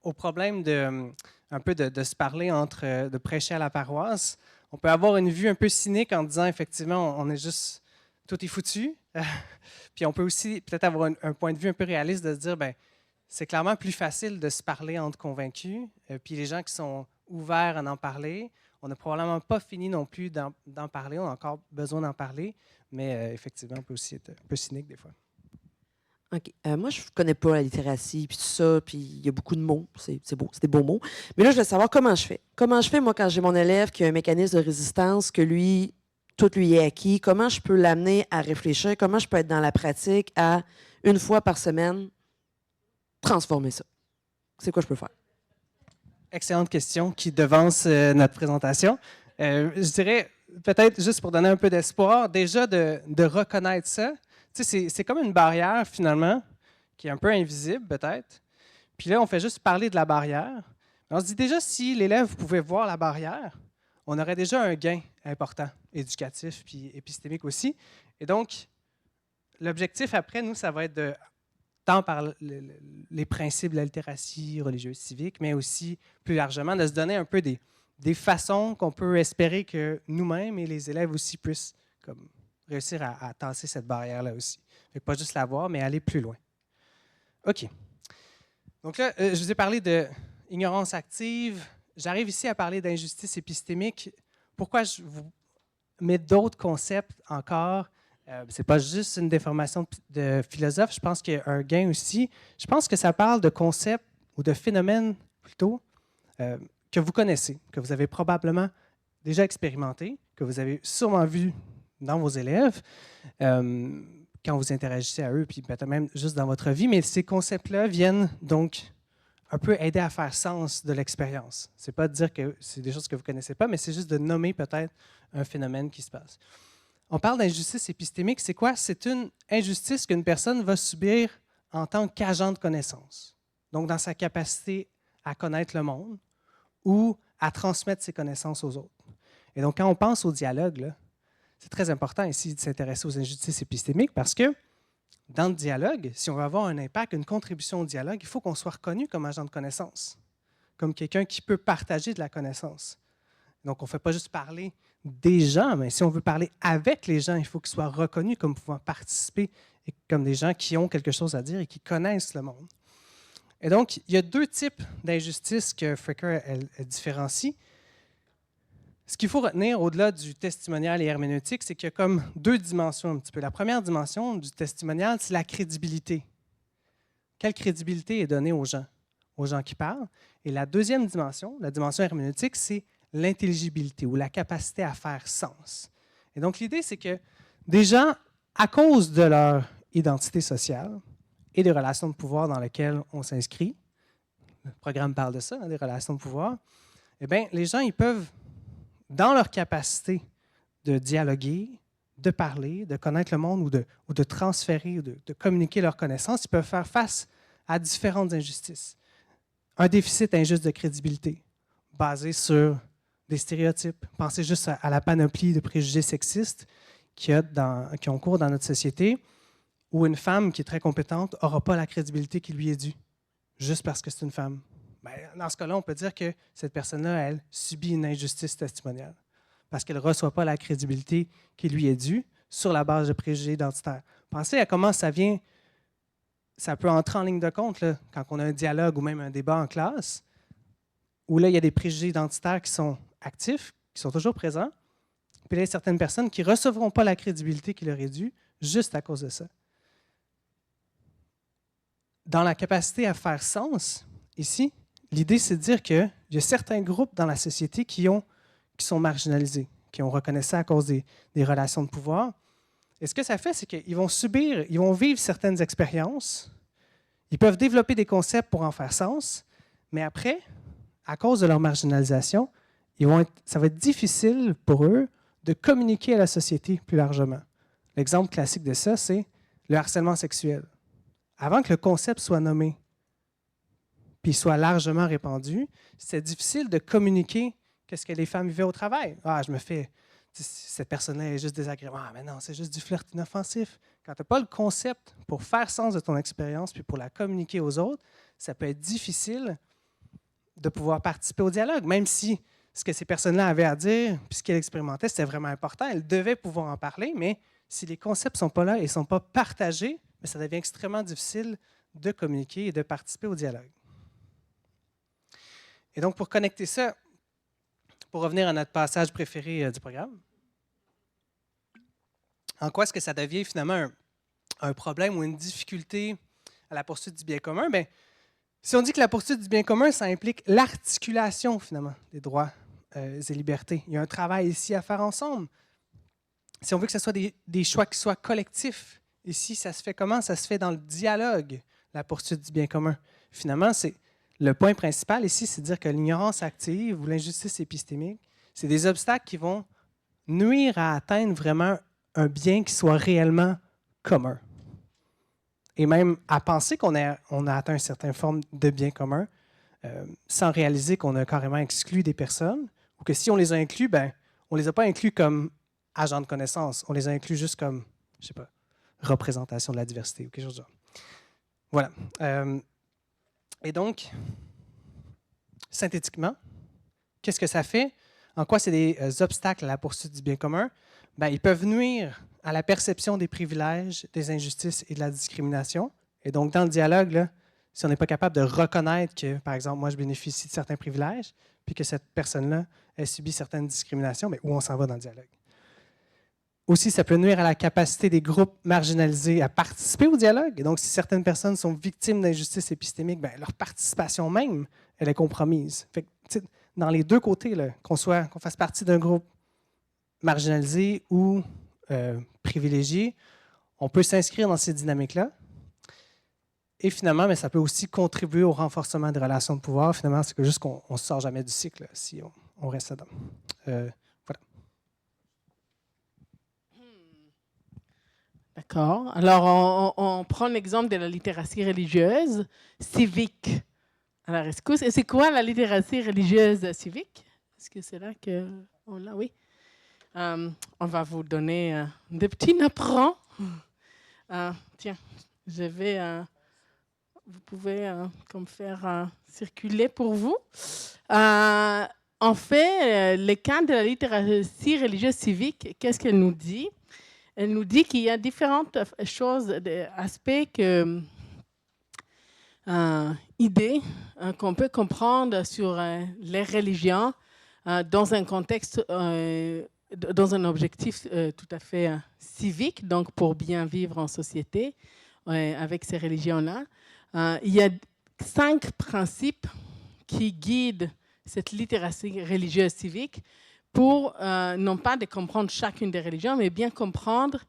Au problème un peu de se parler de prêcher à la paroisse. On peut avoir une vue un peu cynique en disant effectivement, on est juste tout est foutu. Puis on peut aussi peut-être avoir un point de vue un peu réaliste de se dire ben c'est clairement plus facile de se parler entre convaincus. Puis les gens qui sont ouverts à en parler, on n'a probablement pas fini non plus d'en parler. On a encore besoin d'en parler. Mais effectivement, on peut aussi être un peu cynique des fois. OK. Moi, je ne connais pas la littératie, puis tout ça, puis il y a beaucoup de mots. C'est beau, c'est des beaux mots. Mais là, je veux savoir comment je fais. Comment je fais, moi, quand j'ai mon élève qui a un mécanisme de résistance, que lui, tout lui est acquis, comment je peux l'amener à réfléchir, comment je peux être dans la pratique à, une fois par semaine, transformer ça? C'est quoi je peux faire? Excellente question qui devance notre présentation. Je dirais, peut-être juste pour donner un peu d'espoir, déjà de reconnaître ça. Tu sais, c'est comme une barrière, finalement, qui est un peu invisible, peut-être. Puis là, on fait juste parler de la barrière. On se dit déjà, si l'élève pouvait voir la barrière, on aurait déjà un gain important, éducatif puis épistémique aussi. Et donc, l'objectif après, nous, ça va être tant par les principes de la littératie religieuse civique, mais aussi, plus largement, de se donner un peu des façons qu'on peut espérer que nous-mêmes et les élèves aussi puissent comme, réussir à tasser cette barrière-là aussi. Fait que pas juste la voir, mais aller plus loin. OK. Donc là, je vous ai parlé d'ignorance active. J'arrive ici à parler d'injustice épistémique. Pourquoi je vous mets d'autres concepts encore? Ce n'est pas juste une déformation de philosophe. Je pense qu'il y a un gain aussi. Je pense que ça parle de concepts ou de phénomènes, plutôt, que vous connaissez, que vous avez probablement déjà expérimenté, que vous avez sûrement vu dans vos élèves, quand vous interagissez à eux, puis peut-être même juste dans votre vie, mais ces concepts-là viennent donc un peu aider à faire sens de l'expérience. Ce n'est pas de dire que c'est des choses que vous ne connaissez pas, mais c'est juste de nommer peut-être un phénomène qui se passe. On parle d'injustice épistémique, c'est quoi? C'est une injustice qu'une personne va subir en tant qu'agent de connaissance, donc dans sa capacité à connaître le monde ou à transmettre ses connaissances aux autres. Et donc, quand on pense au dialogue, là, c'est très important ici de s'intéresser aux injustices épistémiques parce que dans le dialogue, si on veut avoir un impact, une contribution au dialogue, il faut qu'on soit reconnu comme agent de connaissance, comme quelqu'un qui peut partager de la connaissance. Donc, on ne fait pas juste parler des gens, mais si on veut parler avec les gens, il faut qu'ils soient reconnus comme pouvant participer et comme des gens qui ont quelque chose à dire et qui connaissent le monde. Et donc, il y a deux types d'injustices que Fricker elle différencie. Ce qu'il faut retenir au-delà du testimonial et herméneutique, c'est qu'il y a comme deux dimensions un petit peu. La première dimension du testimonial, c'est la crédibilité. Quelle crédibilité est donnée aux gens qui parlent? Et la deuxième dimension, la dimension herméneutique, c'est l'intelligibilité ou la capacité à faire sens. Et donc, l'idée, c'est que des gens à cause de leur identité sociale et des relations de pouvoir dans lesquelles on s'inscrit, le programme parle de ça, des relations de pouvoir, eh bien, les gens, ils peuvent, dans leur capacité de dialoguer, de parler, de connaître le monde ou de transférer, de communiquer leurs connaissances, ils peuvent faire face à différentes injustices. Un déficit injuste de crédibilité, basé sur des stéréotypes. Pensez juste à la panoplie de préjugés sexistes qui ont cours dans notre société, où une femme qui est très compétente n'aura pas la crédibilité qui lui est due, juste parce que c'est une femme. Bien, dans ce cas-là, on peut dire que cette personne-là, elle subit une injustice testimoniale, parce qu'elle ne reçoit pas la crédibilité qui lui est due sur la base de préjugés identitaires. Pensez à comment ça peut entrer en ligne de compte là, quand on a un dialogue ou même un débat en classe, où là, il y a des préjugés identitaires qui sont actifs, qui sont toujours présents, puis là, il y a certaines personnes qui ne recevront pas la crédibilité qui leur est due juste à cause de ça. Dans la capacité à faire sens, ici, l'idée, c'est de dire qu'il y a certains groupes dans la société qui sont marginalisés, qui ont reconnu ça à cause des relations de pouvoir. Et ce que ça fait, c'est qu'ils vont vivre certaines expériences, ils peuvent développer des concepts pour en faire sens, mais après, à cause de leur marginalisation, ça va être difficile pour eux de communiquer à la société plus largement. L'exemple classique de ça, c'est le harcèlement sexuel. Avant que le concept soit nommé, puis soit largement répandu, c'est difficile de communiquer qu'est-ce que les femmes vivaient au travail. Ah, cette personne-là est juste désagréable. Ah, mais non, c'est juste du flirt inoffensif. Quand tu n'as pas le concept pour faire sens de ton expérience puis pour la communiquer aux autres, ça peut être difficile de pouvoir participer au dialogue, même si ce que ces personnes-là avaient à dire puis ce qu'elles expérimentaient, c'était vraiment important. Elles devaient pouvoir en parler, mais si les concepts ne sont pas là et ne sont pas partagés, ça devient extrêmement difficile de communiquer et de participer au dialogue. Et donc, pour connecter ça, pour revenir à notre passage préféré du programme, en quoi est-ce que ça devient finalement un problème ou une difficulté à la poursuite du bien commun? Bien, si on dit que la poursuite du bien commun, ça implique l'articulation finalement des droits et libertés. Il y a un travail ici à faire ensemble. Si on veut que ce soit des choix qui soient collectifs, ici, ça se fait comment? Ça se fait dans le dialogue, la poursuite du bien commun. Finalement, le point principal ici, c'est de dire que l'ignorance active ou l'injustice épistémique, c'est des obstacles qui vont nuire à atteindre vraiment un bien qui soit réellement commun. Et même à penser qu'on a atteint une certaine forme de bien commun, sans réaliser qu'on a carrément exclu des personnes, ou que si on les a inclus, ben, on ne les a pas inclus comme agents de connaissance, on les a inclus juste comme, je ne sais pas, représentation de la diversité ou quelque chose de genre. Voilà. Et donc, synthétiquement, qu'est-ce que ça fait? En quoi c'est des obstacles à la poursuite du bien commun? Bien, ils peuvent nuire à la perception des privilèges, des injustices et de la discrimination. Et donc, dans le dialogue, là, si on n'est pas capable de reconnaître que, par exemple, moi, je bénéficie de certains privilèges, puis que cette personne-là, elle subit certaines discriminations, mais où on s'en va dans le dialogue? Aussi, ça peut nuire à la capacité des groupes marginalisés à participer au dialogue. Et donc, si certaines personnes sont victimes d'injustices épistémiques, bien, leur participation même, elle est compromise. Fait que, dans les deux côtés, là, qu'on fasse partie d'un groupe marginalisé ou privilégié, on peut s'inscrire dans ces dynamiques-là. Et finalement, mais ça peut aussi contribuer au renforcement des relations de pouvoir. Finalement, c'est juste qu'on ne sort jamais du cycle là, si on reste là-dedans. Voilà. D'accord. Alors, on prend l'exemple de la littératie religieuse civique. Alors, c'est quoi la littératie religieuse civique? Est-ce que c'est là qu'on l'a? Oui. On va vous donner des petits napperons. Tiens, je vais... vous pouvez comme faire circuler pour vous. En fait, le camp de la littératie religieuse civique, qu'est-ce qu'elle nous dit? Elle nous dit qu'il y a différentes choses, aspects, idées qu'on peut comprendre sur les religions dans un contexte, dans un objectif tout à fait civique, donc pour bien vivre en société avec ces religions-là. Il y a 5 principes qui guident cette littératie religieuse civique pour non pas de comprendre chacune des religions, mais bien comprendre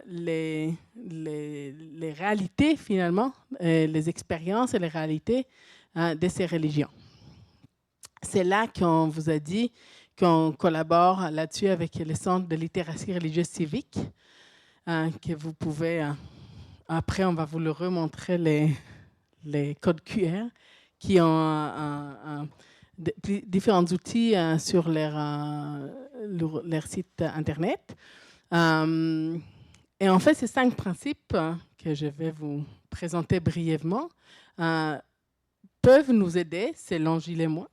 les réalités, finalement, les expériences et les réalités de ces religions. C'est là qu'on vous a dit qu'on collabore là-dessus avec le Centre de littératie religieuse civique, que vous pouvez, après on va vous le remontrer les codes QR, qui ont différents outils sur leur site Internet. Et en fait, ces 5 principes que je vais vous présenter brièvement peuvent nous aider, selon Gilles et moi,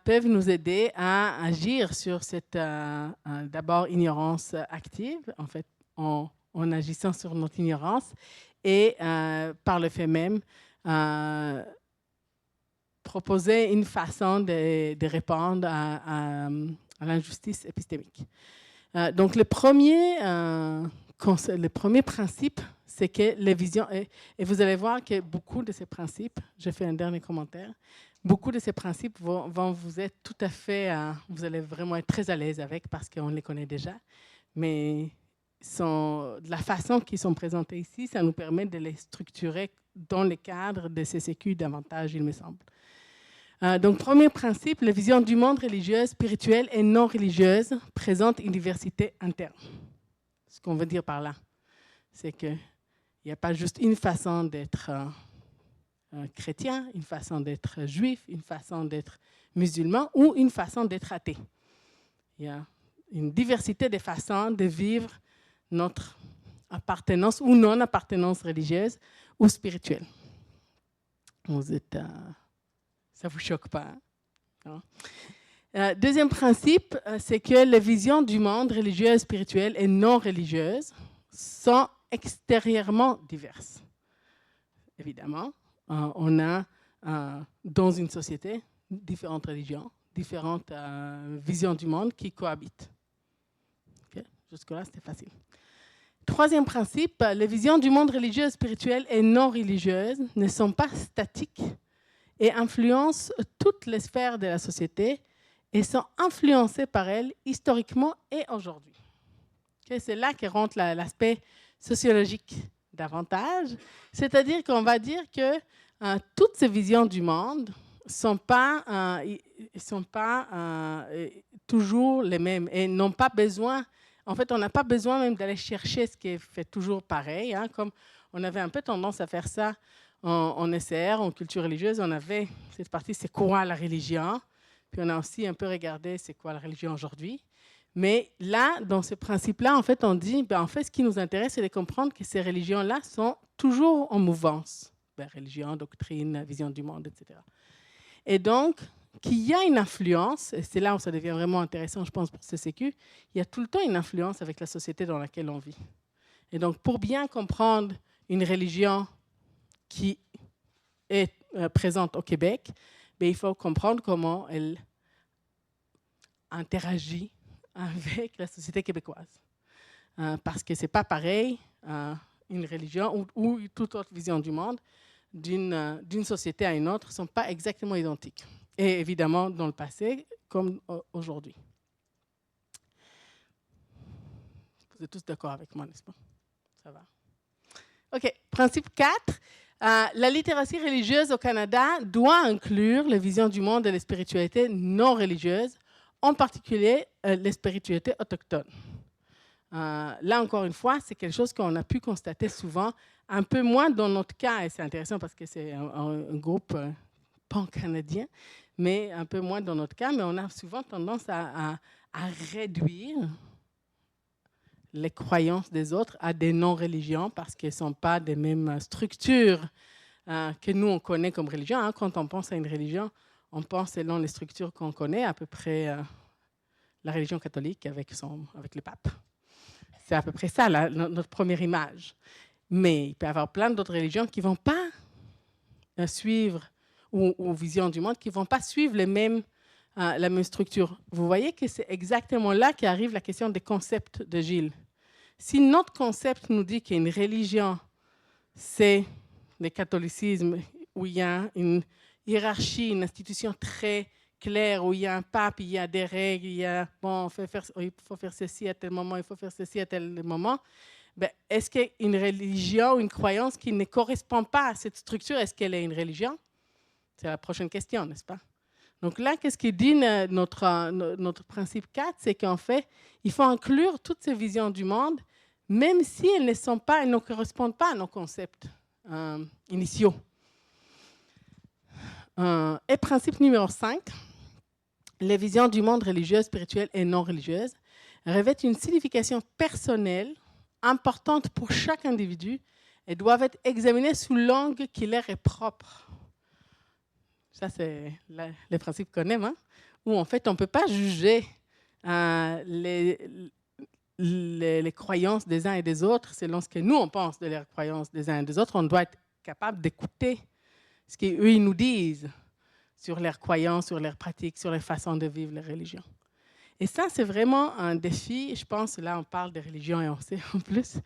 peuvent nous aider à agir sur cette, d'abord, ignorance active, en fait, en agissant sur notre ignorance, et par le fait même, proposer une façon de répondre à l'injustice épistémique. Donc, le premier principe, c'est que les visions, et vous allez voir que beaucoup de ces principes, je fais un dernier commentaire, beaucoup de ces principes vont vous être tout à fait, vous allez vraiment être très à l'aise avec parce qu'on les connaît déjà, mais de la façon qu'ils sont présentés ici, ça nous permet de les structurer dans le cadre de CCQ davantage, il me semble. Donc, premier principe, la vision du monde religieuse, spirituelle et non religieuse présente une diversité interne. Ce qu'on veut dire par là, c'est qu'il n'y a pas juste une façon d'être chrétien, une façon d'être juif, une façon d'être musulman ou une façon d'être athée. Il y a une diversité de façons de vivre notre appartenance ou non-appartenance religieuse ou spirituelle. Vous êtes... ça ne vous choque pas, hein? Deuxième principe, c'est que les visions du monde religieuse, spirituelle et non religieuse sont extérieurement diverses. Évidemment, on a dans une société différentes religions, différentes visions du monde qui cohabitent. Okay? Jusque-là, c'était facile. Troisième principe, les visions du monde religieux, spirituel et non religieuse ne sont pas statiques et influencent toutes les sphères de la société et sont influencées par elles historiquement et aujourd'hui. Okay? C'est là que rentre l'aspect sociologique davantage, c'est-à-dire qu'on va dire que toutes ces visions du monde ne sont pas toujours les mêmes et n'ont pas besoin, en fait, on n'a pas besoin même d'aller chercher ce qui est fait toujours pareil, hein, comme on avait un peu tendance à faire ça en SR, en culture religieuse, on avait cette partie, c'est quoi la religion, puis on a aussi un peu regardé c'est quoi la religion aujourd'hui. Mais là, dans ce principe-là, en fait, on dit, en fait, ce qui nous intéresse, c'est de comprendre que ces religions-là sont toujours en mouvance. Religion, doctrine, vision du monde, etc. Et donc, qu'il y a une influence, et c'est là où ça devient vraiment intéressant, je pense, pour CCQ, il y a tout le temps une influence avec la société dans laquelle on vit. Et donc, pour bien comprendre une religion qui est présente au Québec, il faut comprendre comment elle interagit avec la société québécoise. Parce que ce n'est pas pareil, une religion ou toute autre vision du monde, d'une société à une autre, ne sont pas exactement identiques. Et évidemment, dans le passé, comme aujourd'hui. Vous êtes tous d'accord avec moi, n'est-ce pas? Ça va. OK. Principe 4. La littératie religieuse au Canada doit inclure les visions du monde et les spiritualités non religieuses, en particulier les spiritualités autochtones. Là, encore une fois, c'est quelque chose qu'on a pu constater souvent, un peu moins dans notre cas, et c'est intéressant parce que c'est un groupe pan-canadien, mais un peu moins dans notre cas, mais on a souvent tendance à réduire les croyances des autres à des non-religions parce qu'elles ne sont pas des mêmes structures que nous, on connaît comme religion. Hein. Quand on pense à une religion, on pense selon les structures qu'on connaît, à peu près la religion catholique avec le pape. C'est à peu près ça, notre première image. Mais il peut y avoir plein d'autres religions qui ne vont pas suivre, ou visions du monde, qui ne vont pas suivre la même structure. Vous voyez que c'est exactement là qu'arrive la question des concepts de Gilles. Si notre concept nous dit qu'une religion, c'est le catholicisme, où il y a une hiérarchie, une institution très clair, où il y a un pape, il y a des règles, il y a, bon, il faut faire ceci à tel moment, il faut faire ceci à tel moment. Ben, est-ce qu'une religion, une croyance qui ne correspond pas à cette structure, est-ce qu'elle est une religion? C'est la prochaine question, n'est-ce pas? Donc là, qu'est-ce qu'il dit notre principe 4? C'est qu'en fait, il faut inclure toutes ces visions du monde, même si elles ne correspondent pas à nos concepts initiaux. Et principe numéro 5, les visions du monde religieuses, spirituelles et non religieuses revêtent une signification personnelle importante pour chaque individu et doivent être examinées sous l'angle qui leur est propre. Ça, c'est le principe qu'on aime, hein? Où en fait, on ne peut pas juger les croyances des uns et des autres selon ce que nous, on pense de leurs croyances des uns et des autres. On doit être capable d'écouter ce qu'eux, ils nous disent sur leurs croyances, sur leurs pratiques, sur leur façon de vivre les religions. Et ça, c'est vraiment un défi. Je pense, là, on parle de religion et on sait en plus,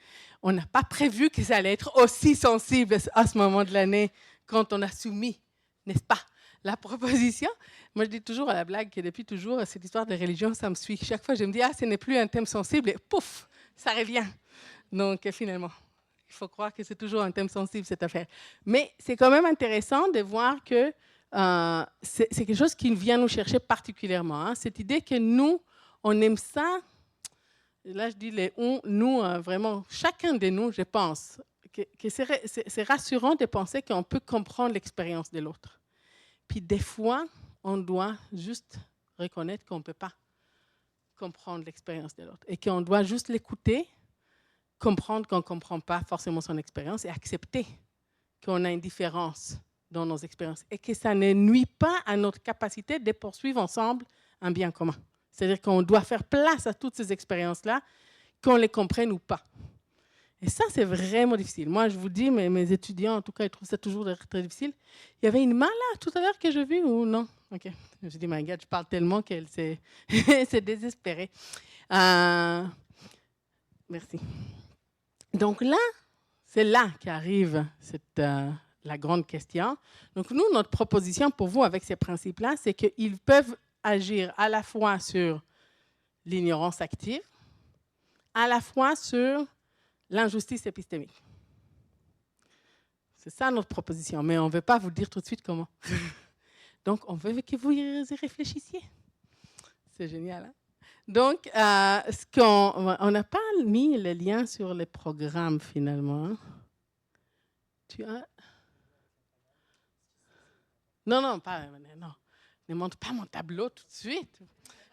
on n'a pas prévu que ça allait être aussi sensible à ce moment de l'année quand on a soumis, n'est-ce pas, la proposition. Moi, je dis toujours à la blague que depuis toujours, cette histoire de religion, ça me suit. Chaque fois, je me dis, ce n'est plus un thème sensible, et pouf, ça revient. Donc, finalement, il faut croire que c'est toujours un thème sensible, cette affaire. Mais c'est quand même intéressant de voir que c'est quelque chose qui vient nous chercher particulièrement. Hein. Cette idée que nous, on aime ça. Et là, je dis nous, vraiment, chacun de nous, je pense, que c'est rassurant de penser qu'on peut comprendre l'expérience de l'autre. Puis des fois, on doit juste reconnaître qu'on ne peut pas comprendre l'expérience de l'autre et qu'on doit juste l'écouter, comprendre qu'on ne comprend pas forcément son expérience et accepter qu'on a une différence dans nos expériences et que ça ne nuit pas à notre capacité de poursuivre ensemble un bien commun. C'est-à-dire qu'on doit faire place à toutes ces expériences-là, qu'on les comprenne ou pas. Et ça, c'est vraiment difficile. Moi, je vous dis, mes étudiants, en tout cas, ils trouvent ça toujours très difficile. Il y avait une malade tout à l'heure que j'ai vue ou non? OK. Je me suis dit, my God, je parle tellement qu'elle s'est désespérée. Merci. Donc là, c'est là qu'arrive la grande question. Donc nous, notre proposition pour vous avec ces principes-là, c'est qu'ils peuvent agir à la fois sur l'ignorance active, à la fois sur l'injustice épistémique. C'est ça notre proposition, mais on ne veut pas vous dire tout de suite comment. Donc, on veut que vous y réfléchissiez. C'est génial, hein? Donc, on n'a pas mis le lien sur les programmes, finalement. Tu as... Non, non, ne montre pas mon tableau tout de suite.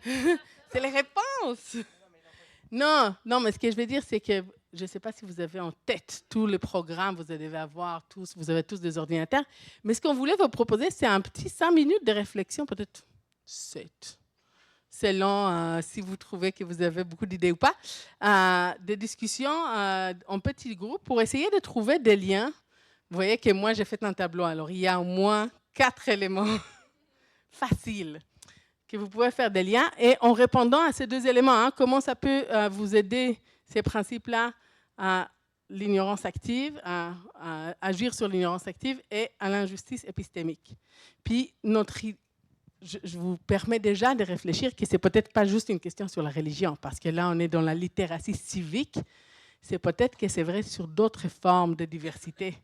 C'est les réponses. Non, mais ce que je veux dire, c'est que je ne sais pas si vous avez en tête tous les programmes, vous devez avoir tous, vous avez tous des ordinateurs, mais ce qu'on voulait vous proposer, c'est un petit 5 minutes de réflexion, peut-être 7, selon si vous trouvez que vous avez beaucoup d'idées ou pas, des discussions en petits groupes pour essayer de trouver des liens. Vous voyez que moi, j'ai fait un tableau, alors il y a au moins 4 éléments faciles que vous pouvez faire des liens. Et en répondant à ces 2 éléments, comment ça peut vous aider, ces principes-là, à l'ignorance active, à agir sur l'ignorance active et à l'injustice épistémique. Puis, je vous permets déjà de réfléchir que ce n'est peut-être pas juste une question sur la religion, parce que là, on est dans la littératie civique. C'est peut-être que c'est vrai sur d'autres formes de diversité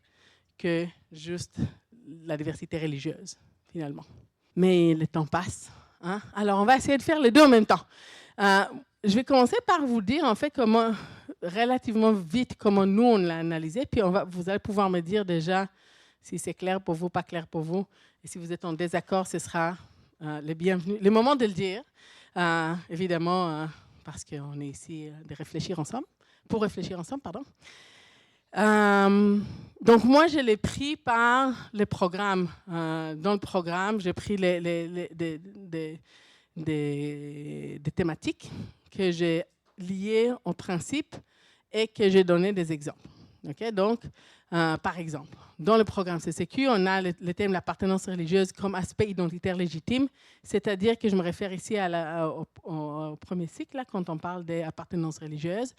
que juste la diversité religieuse, finalement. Mais le temps passe. Hein? Alors, on va essayer de faire les 2 en même temps. Je vais commencer par vous dire, en fait, relativement vite, comment nous, on l'a analysé. Puis, vous allez pouvoir me dire déjà si c'est clair pour vous, pas clair pour vous. Et si vous êtes en désaccord, ce sera le bienvenu. Le moment de le dire, évidemment, parce qu'on est ici pour réfléchir ensemble, pardon. Donc, moi, je l'ai pris par les programmes. Dans le programme, j'ai pris des thématiques que j'ai liées au principe et que j'ai donné des exemples. Okay? Donc, par exemple, dans le programme CCQ, on a le thème de l'appartenance religieuse comme aspect identitaire légitime, c'est-à-dire que je me réfère ici au premier cycle, là, quand on parle d'appartenance religieuse,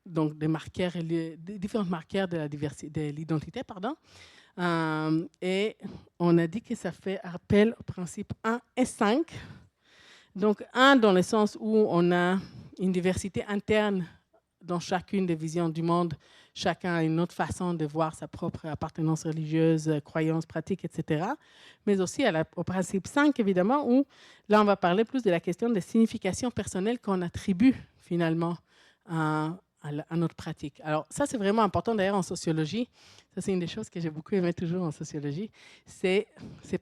donc des marqueurs, des différents marqueurs de l'identité, Et on a dit que ça fait appel aux principes 1 et 5. Donc 1 dans le sens où on a une diversité interne dans chacune des visions du monde. Chacun a une autre façon de voir sa propre appartenance religieuse, croyance, pratique, etc. Mais aussi au principe 5, évidemment, où là, on va parler plus de la question des significations personnelles qu'on attribue finalement à notre pratique. Alors ça, c'est vraiment important d'ailleurs en sociologie. Ça, c'est une des choses que j'ai beaucoup aimé toujours en sociologie. C'est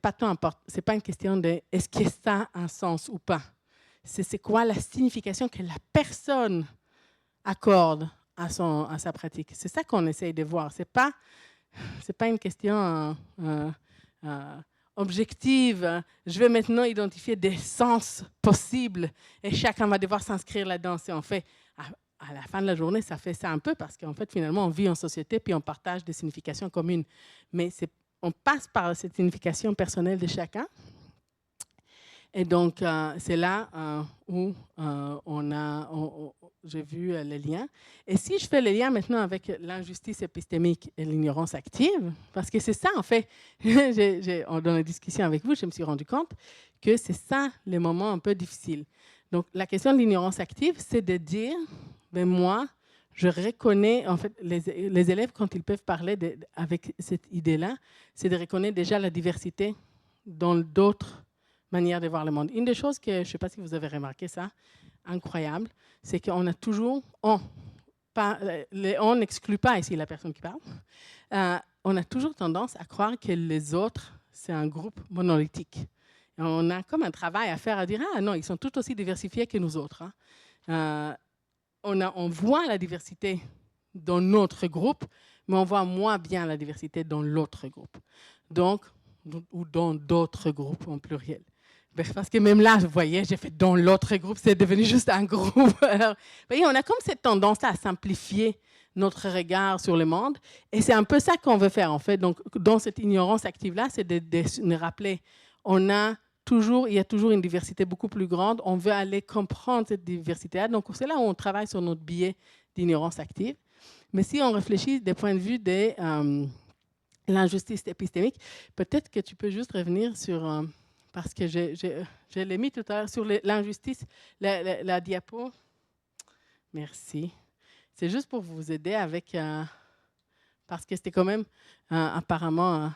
pas tant important. C'est pas une question de est-ce que ça a un sens ou pas. C'est quoi la signification que la personne accorde à sa pratique. C'est ça qu'on essaye de voir. C'est pas une question objective. Je vais maintenant identifier des sens possibles et chacun va devoir s'inscrire là-dedans. En fait, à la fin de la journée, ça fait ça un peu parce qu'en fait, finalement, on vit en société puis on partage des significations communes. Mais on passe par cette signification personnelle de chacun. Et donc, c'est là où j'ai vu les liens. Et si je fais le lien maintenant avec l'injustice épistémique et l'ignorance active, parce que c'est ça, en fait, dans la discussion avec vous, je me suis rendu compte que c'est ça les moments un peu difficiles. Donc, la question de l'ignorance active, c'est de dire, ben moi, je reconnais, en fait, les élèves, quand ils peuvent parler avec cette idée-là, c'est de reconnaître déjà la diversité dans d'autres manière de voir le monde. Une des choses que, je ne sais pas si vous avez remarqué ça, incroyable, c'est qu'on a toujours, on n'exclut pas ici la personne qui parle, on a toujours tendance à croire que les autres, c'est un groupe monolithique. Et on a comme un travail à faire à dire, ah non, ils sont tout aussi diversifiés que nous autres. Hein. On voit la diversité dans notre groupe, mais on voit moins bien la diversité dans l'autre groupe. Donc, ou dans d'autres groupes en pluriel. Parce que même là, vous voyez, j'ai fait dans l'autre groupe, c'est devenu juste un groupe. Alors, vous voyez, on a comme cette tendance à simplifier notre regard sur le monde. Et c'est un peu ça qu'on veut faire, en fait. Donc, dans cette ignorance active-là, c'est de rappeler, il y a toujours une diversité beaucoup plus grande. On veut aller comprendre cette diversité-là. Donc, c'est là où on travaille sur notre biais d'ignorance active. Mais si on réfléchit des points de vue de l'injustice épistémique, peut-être que tu peux juste revenir sur... parce que je l'ai mis tout à l'heure sur l'injustice, la diapo. Merci. C'est juste pour vous aider avec... parce que c'était quand même apparemment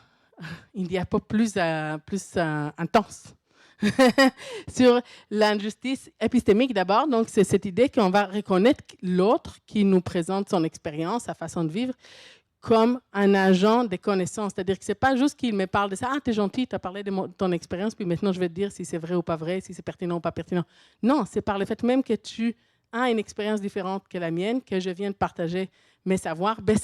une diapo plus intense. Sur l'injustice épistémique d'abord. Donc, c'est cette idée qu'on va reconnaître l'autre qui nous présente son expérience, sa façon de vivre, comme un agent de connaissance. C'est-à-dire que ce n'est pas juste qu'il me parle de ça. « Ah, tu es gentil, tu as parlé de ton expérience, puis maintenant je vais te dire si c'est vrai ou pas vrai, si c'est pertinent ou pas pertinent. » Non, c'est par le fait même que tu as une expérience différente que la mienne, que je viens de partager mes savoirs, ben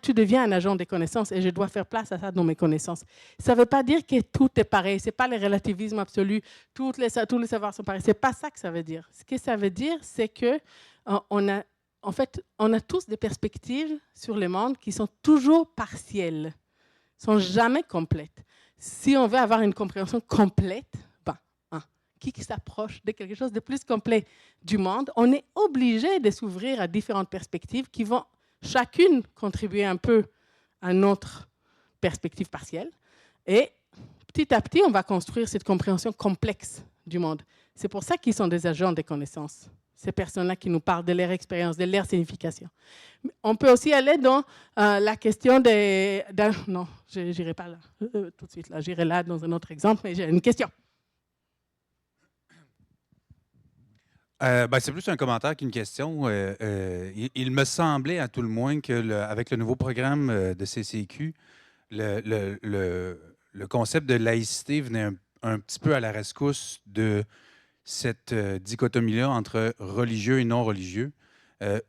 tu deviens un agent de connaissance et je dois faire place à ça dans mes connaissances. Ça ne veut pas dire que tout est pareil. Ce n'est pas le relativisme absolu. Tous les savoirs sont pareils. Ce n'est pas ça que ça veut dire. Ce que ça veut dire, c'est que on a tous des perspectives sur le monde qui sont toujours partielles, ne sont jamais complètes. Si on veut avoir une compréhension complète, qui s'approche de quelque chose de plus complet du monde, on est obligé de s'ouvrir à différentes perspectives qui vont chacune contribuer un peu à notre perspective partielle. Et petit à petit, on va construire cette compréhension complexe du monde. C'est pour ça qu'ils sont des agents de connaissance. Ces personnes-là qui nous parlent de leur expérience, de leur signification. On peut aussi aller dans la question non, je n'irai pas là tout de suite. J'irai là dans un autre exemple, mais j'ai une question. C'est plus un commentaire qu'une question. Il me semblait à tout le moins qu'avec le nouveau programme de CCQ, le concept de laïcité venait un petit peu à la rescousse de cette dichotomie-là entre religieux et non religieux,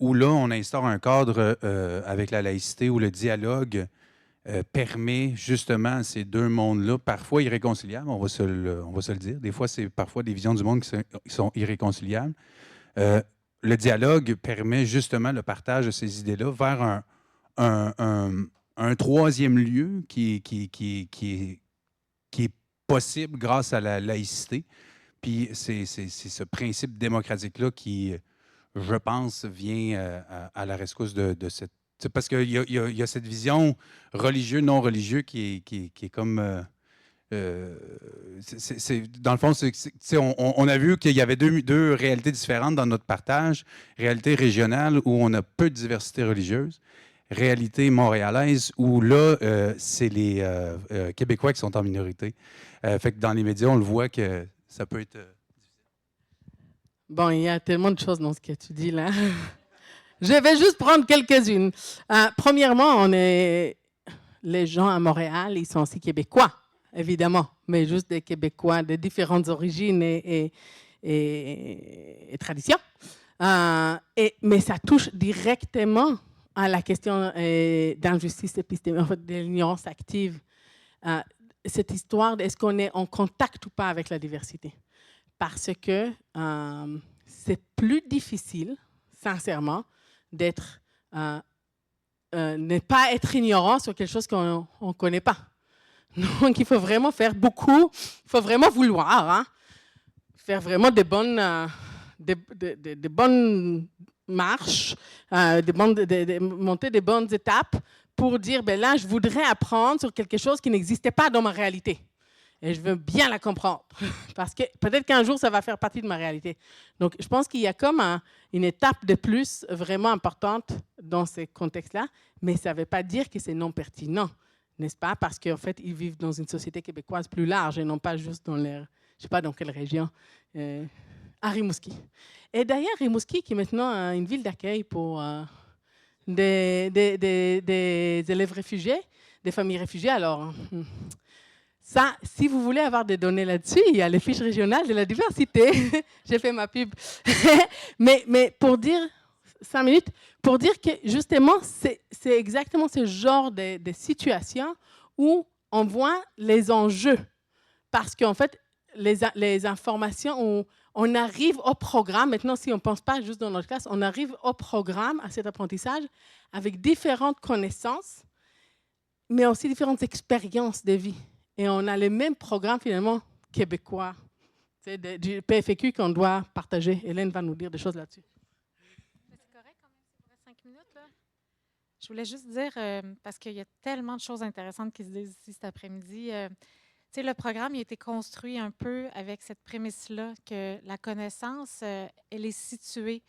où là, on instaure un cadre avec la laïcité où le dialogue permet justement ces deux mondes-là, parfois irréconciliables, on va se le dire. Des fois, c'est parfois des visions du monde qui sont irréconciliables. Le dialogue permet justement le partage de ces idées-là vers un troisième lieu qui est possible grâce à la laïcité. Puis c'est ce principe démocratique-là qui, je pense, vient à la rescousse de C'est parce qu'il y a cette vision religieux, non religieux qui est comme... dans le fond, on a vu qu'il y avait deux réalités différentes dans notre partage. Réalité régionale où on a peu de diversité religieuse. Réalité montréalaise où là, c'est les Québécois qui sont en minorité. Fait que dans les médias, on le voit que ça peut être... Bon, il y a tellement de choses dans ce que tu dis là. Je vais juste prendre quelques-unes. Premièrement, les gens à Montréal, ils sont aussi québécois, évidemment, mais juste des Québécois de différentes origines et traditions. Mais ça touche directement à la question d'injustice épistémique, en fait, de l'ignorance active. Cette histoire, est-ce qu'on est en contact ou pas avec la diversité? Parce que c'est plus difficile, sincèrement, ne pas être ignorant sur quelque chose qu'on ne connaît pas. Donc, il faut vraiment faire beaucoup, il faut vraiment vouloir, faire vraiment des bonnes marches, monter des bonnes étapes pour dire, ben là, je voudrais apprendre sur quelque chose qui n'existait pas dans ma réalité. Et je veux bien la comprendre, parce que peut-être qu'un jour, ça va faire partie de ma réalité. Donc, je pense qu'il y a comme une étape de plus vraiment importante dans ces contextes-là, mais ça ne veut pas dire que c'est non pertinent, n'est-ce pas? Parce qu'en fait, ils vivent dans une société québécoise plus large et non pas juste dans leur, je ne sais pas dans quelle région, à Rimouski. Et d'ailleurs, Rimouski, qui est maintenant une ville d'accueil pour des élèves réfugiés, des familles réfugiées, alors... Ça, si vous voulez avoir des données là-dessus, il y a les fiches régionales de la diversité. J'ai fait ma pub. mais pour dire, 5 minutes, pour dire que justement, c'est exactement ce genre de situation où on voit les enjeux. Parce qu'en fait, les informations, on arrive au programme, maintenant, si on ne pense pas juste dans notre classe, on arrive au programme, à cet apprentissage, avec différentes connaissances, mais aussi différentes expériences de vie. Et on a le même programme, finalement, québécois, du PFQ qu'on doit partager. Hélène va nous dire des choses là-dessus. C'est correct quand même, il reste 5 minutes, là? Je voulais juste dire, parce qu'il y a tellement de choses intéressantes qui se disent ici cet après-midi. Le programme il a été construit un peu avec cette prémisse-là, que la connaissance, elle est située.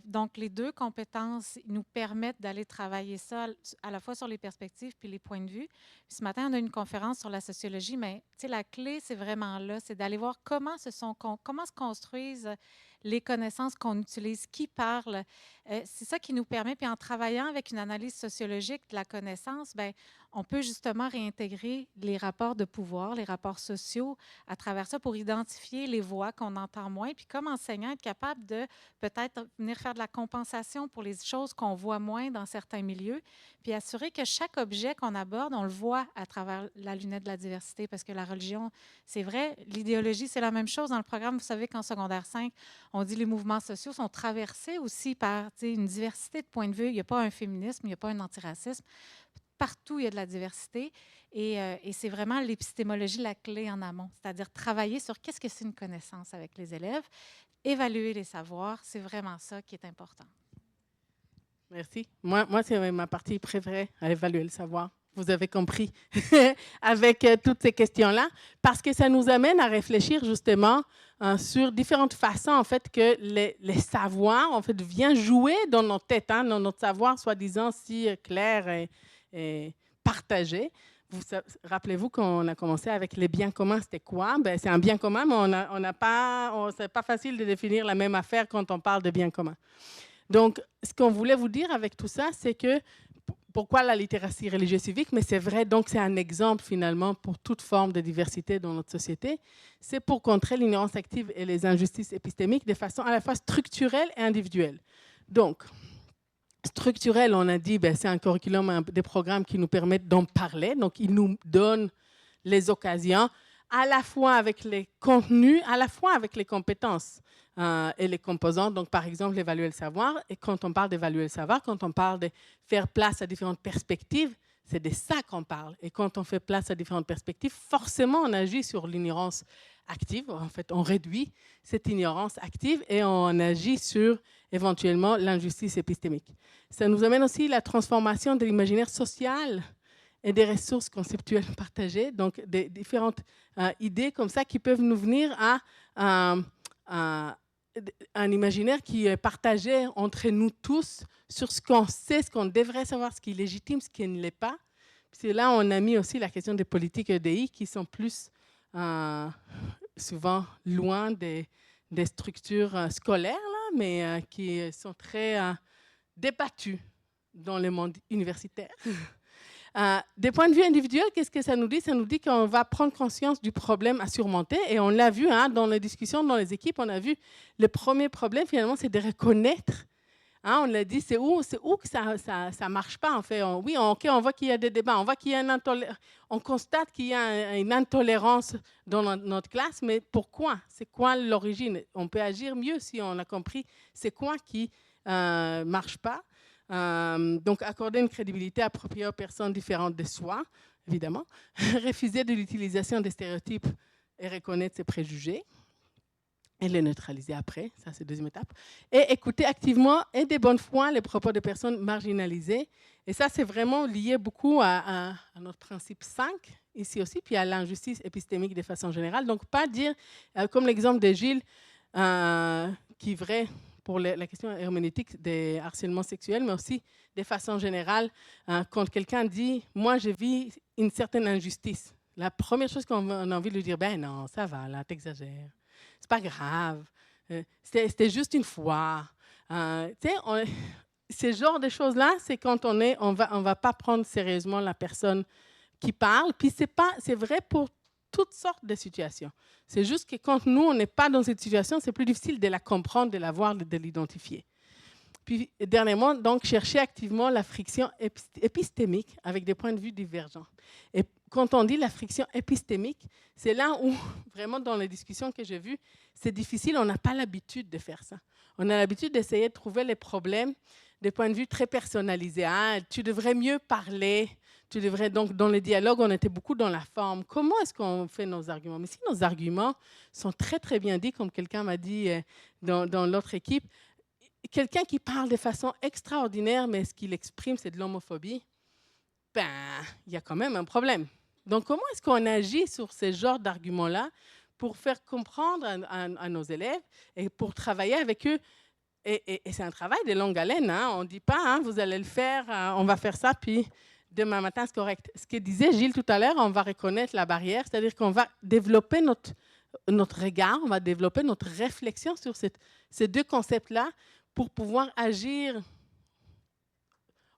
Donc, les deux compétences nous permettent d'aller travailler ça à la fois sur les perspectives puis les points de vue. Puis ce matin, on a une conférence sur la sociologie, mais la clé, c'est vraiment là, c'est d'aller voir comment se construisent les connaissances qu'on utilise, qui parle. C'est ça qui nous permet, puis en travaillant avec une analyse sociologique de la connaissance, bien, on peut justement réintégrer les rapports de pouvoir, les rapports sociaux à travers ça pour identifier les voix qu'on entend moins, puis comme enseignant, être capable de peut-être venir faire de la compensation pour les choses qu'on voit moins dans certains milieux, puis assurer que chaque objet qu'on aborde, on le voit à travers la lunette de la diversité, parce que la religion, c'est vrai, l'idéologie, c'est la même chose. Dans le programme, vous savez qu'en secondaire 5, on dit que les mouvements sociaux sont traversés aussi par une diversité de points de vue. Il n'y a pas un féminisme, il n'y a pas un antiracisme. Partout, il y a de la diversité. Et c'est vraiment l'épistémologie la clé en amont, c'est-à-dire travailler sur qu'est-ce que c'est une connaissance avec les élèves, évaluer les savoirs, c'est vraiment ça qui est important. Merci. Moi c'est ma partie préférée, à évaluer le savoir. Vous avez compris, avec toutes ces questions-là, parce que ça nous amène à réfléchir justement sur différentes façons, en fait, que les savoirs, en fait, viennent jouer dans notre tête, dans notre savoir, soi-disant, si clair et partagé. Rappelez-vous qu'on a commencé avec les biens communs, c'était quoi? Ben, c'est un bien commun, mais c'est pas facile de définir la même affaire quand on parle de biens communs. Donc, ce qu'on voulait vous dire avec tout ça, c'est que pourquoi la littératie religieuse civique, mais c'est vrai, donc c'est un exemple finalement pour toute forme de diversité dans notre société. C'est pour contrer l'ignorance active et les injustices épistémiques de façon à la fois structurelle et individuelle. Donc, structurel, on a dit, ben, c'est un curriculum, des programmes qui nous permettent d'en parler, donc ils nous donnent les occasions, à la fois avec les contenus, à la fois avec les compétences et les composantes. Donc, par exemple, évaluer le savoir. Et quand on parle d'évaluer le savoir, quand on parle de faire place à différentes perspectives, C'est de ça qu'on parle. Et quand on fait place à différentes perspectives, forcément, on agit sur l'ignorance active. En fait, on réduit cette ignorance active et on agit sur, éventuellement, l'injustice épistémique. Ça nous amène aussi la transformation de l'imaginaire social et des ressources conceptuelles partagées, donc des différentes idées comme ça qui peuvent nous venir à un imaginaire qui est partagé entre nous tous sur ce qu'on sait, ce qu'on devrait savoir, ce qui est légitime, ce qui ne l'est pas. C'est là on a mis aussi la question des politiques EDI qui sont plus souvent loin des structures scolaires, là, mais qui sont très débattues dans le monde universitaire. Des points de vue individuels, qu'est-ce que ça nous dit? Ça nous dit qu'on va prendre conscience du problème à surmonter. Et on l'a vu dans les discussions, dans les équipes, on a vu le premier problème, finalement, c'est de reconnaître. On l'a dit, c'est où que ça ne marche pas, en fait. On voit qu'il y a des débats, on voit qu'il y a on constate qu'il y a une intolérance dans notre classe, mais pourquoi? C'est quoi l'origine? On peut agir mieux si on a compris c'est quoi qui ne marche pas. Donc, accorder une crédibilité appropriée aux personnes différentes de soi, évidemment. Refuser de l'utilisation des stéréotypes et reconnaître ses préjugés. Et les neutraliser après, ça c'est la deuxième étape. Et écouter activement et de bonne foi les propos des personnes marginalisées. Et ça, c'est vraiment lié beaucoup à notre principe 5, ici aussi, puis à l'injustice épistémique de façon générale. Donc, pas dire, comme l'exemple de Gilles, qui est vrai pour la question herméneutique des harcèlements sexuels, mais aussi de façon générale, quand quelqu'un dit « moi, je vis une certaine injustice », la première chose qu'on a envie de lui dire « ben non, ça va, là, t'exagères, c'est pas grave, c'était juste une fois ». Ce genre de choses-là, c'est quand on va pas prendre sérieusement la personne qui parle, puis c'est vrai pour toutes sortes de situations. C'est juste que quand nous, on n'est pas dans cette situation, c'est plus difficile de la comprendre, de la voir, de l'identifier. Puis, dernièrement, donc, chercher activement la friction épistémique avec des points de vue divergents. Et quand on dit la friction épistémique, c'est là où, vraiment, dans les discussions que j'ai vues, c'est difficile, on n'a pas l'habitude de faire ça. On a l'habitude d'essayer de trouver les problèmes des points de vue très personnalisés. Tu devrais mieux parler. Tu devrais, donc, dans le dialogue, on était beaucoup dans la forme. Comment est-ce qu'on fait nos arguments? Mais si nos arguments sont très, très bien dits, comme quelqu'un m'a dit dans l'autre équipe, quelqu'un qui parle de façon extraordinaire, mais ce qu'il exprime, c'est de l'homophobie, ben, il y a quand même un problème. Donc, comment est-ce qu'on agit sur ce genre d'arguments-là pour faire comprendre à nos élèves et pour travailler avec eux? Et c'est un travail de longue haleine. On ne dit pas, vous allez le faire, on va faire ça, puis demain matin, c'est correct. Ce que disait Gilles tout à l'heure, on va reconnaître la barrière, c'est-à-dire qu'on va développer notre regard, on va développer notre réflexion sur ces deux concepts-là pour pouvoir agir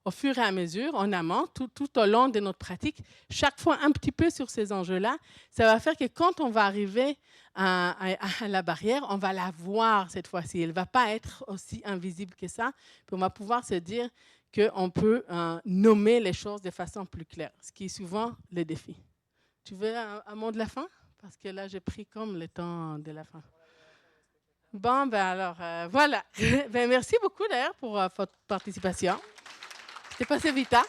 au fur et à mesure, en amont, tout au long de notre pratique, chaque fois un petit peu sur ces enjeux-là. Ça va faire que quand on va arriver à la barrière, on va la voir cette fois-ci. Elle ne va pas être aussi invisible que ça. Puis on va pouvoir se dire qu'on peut nommer les choses de façon plus claire, ce qui est souvent le défi. Tu veux un mot de la fin? Parce que là, j'ai pris comme le temps de la fin. Bon, ben alors, voilà. Ben, merci beaucoup d'ailleurs pour votre participation. C'était passé vite, hein?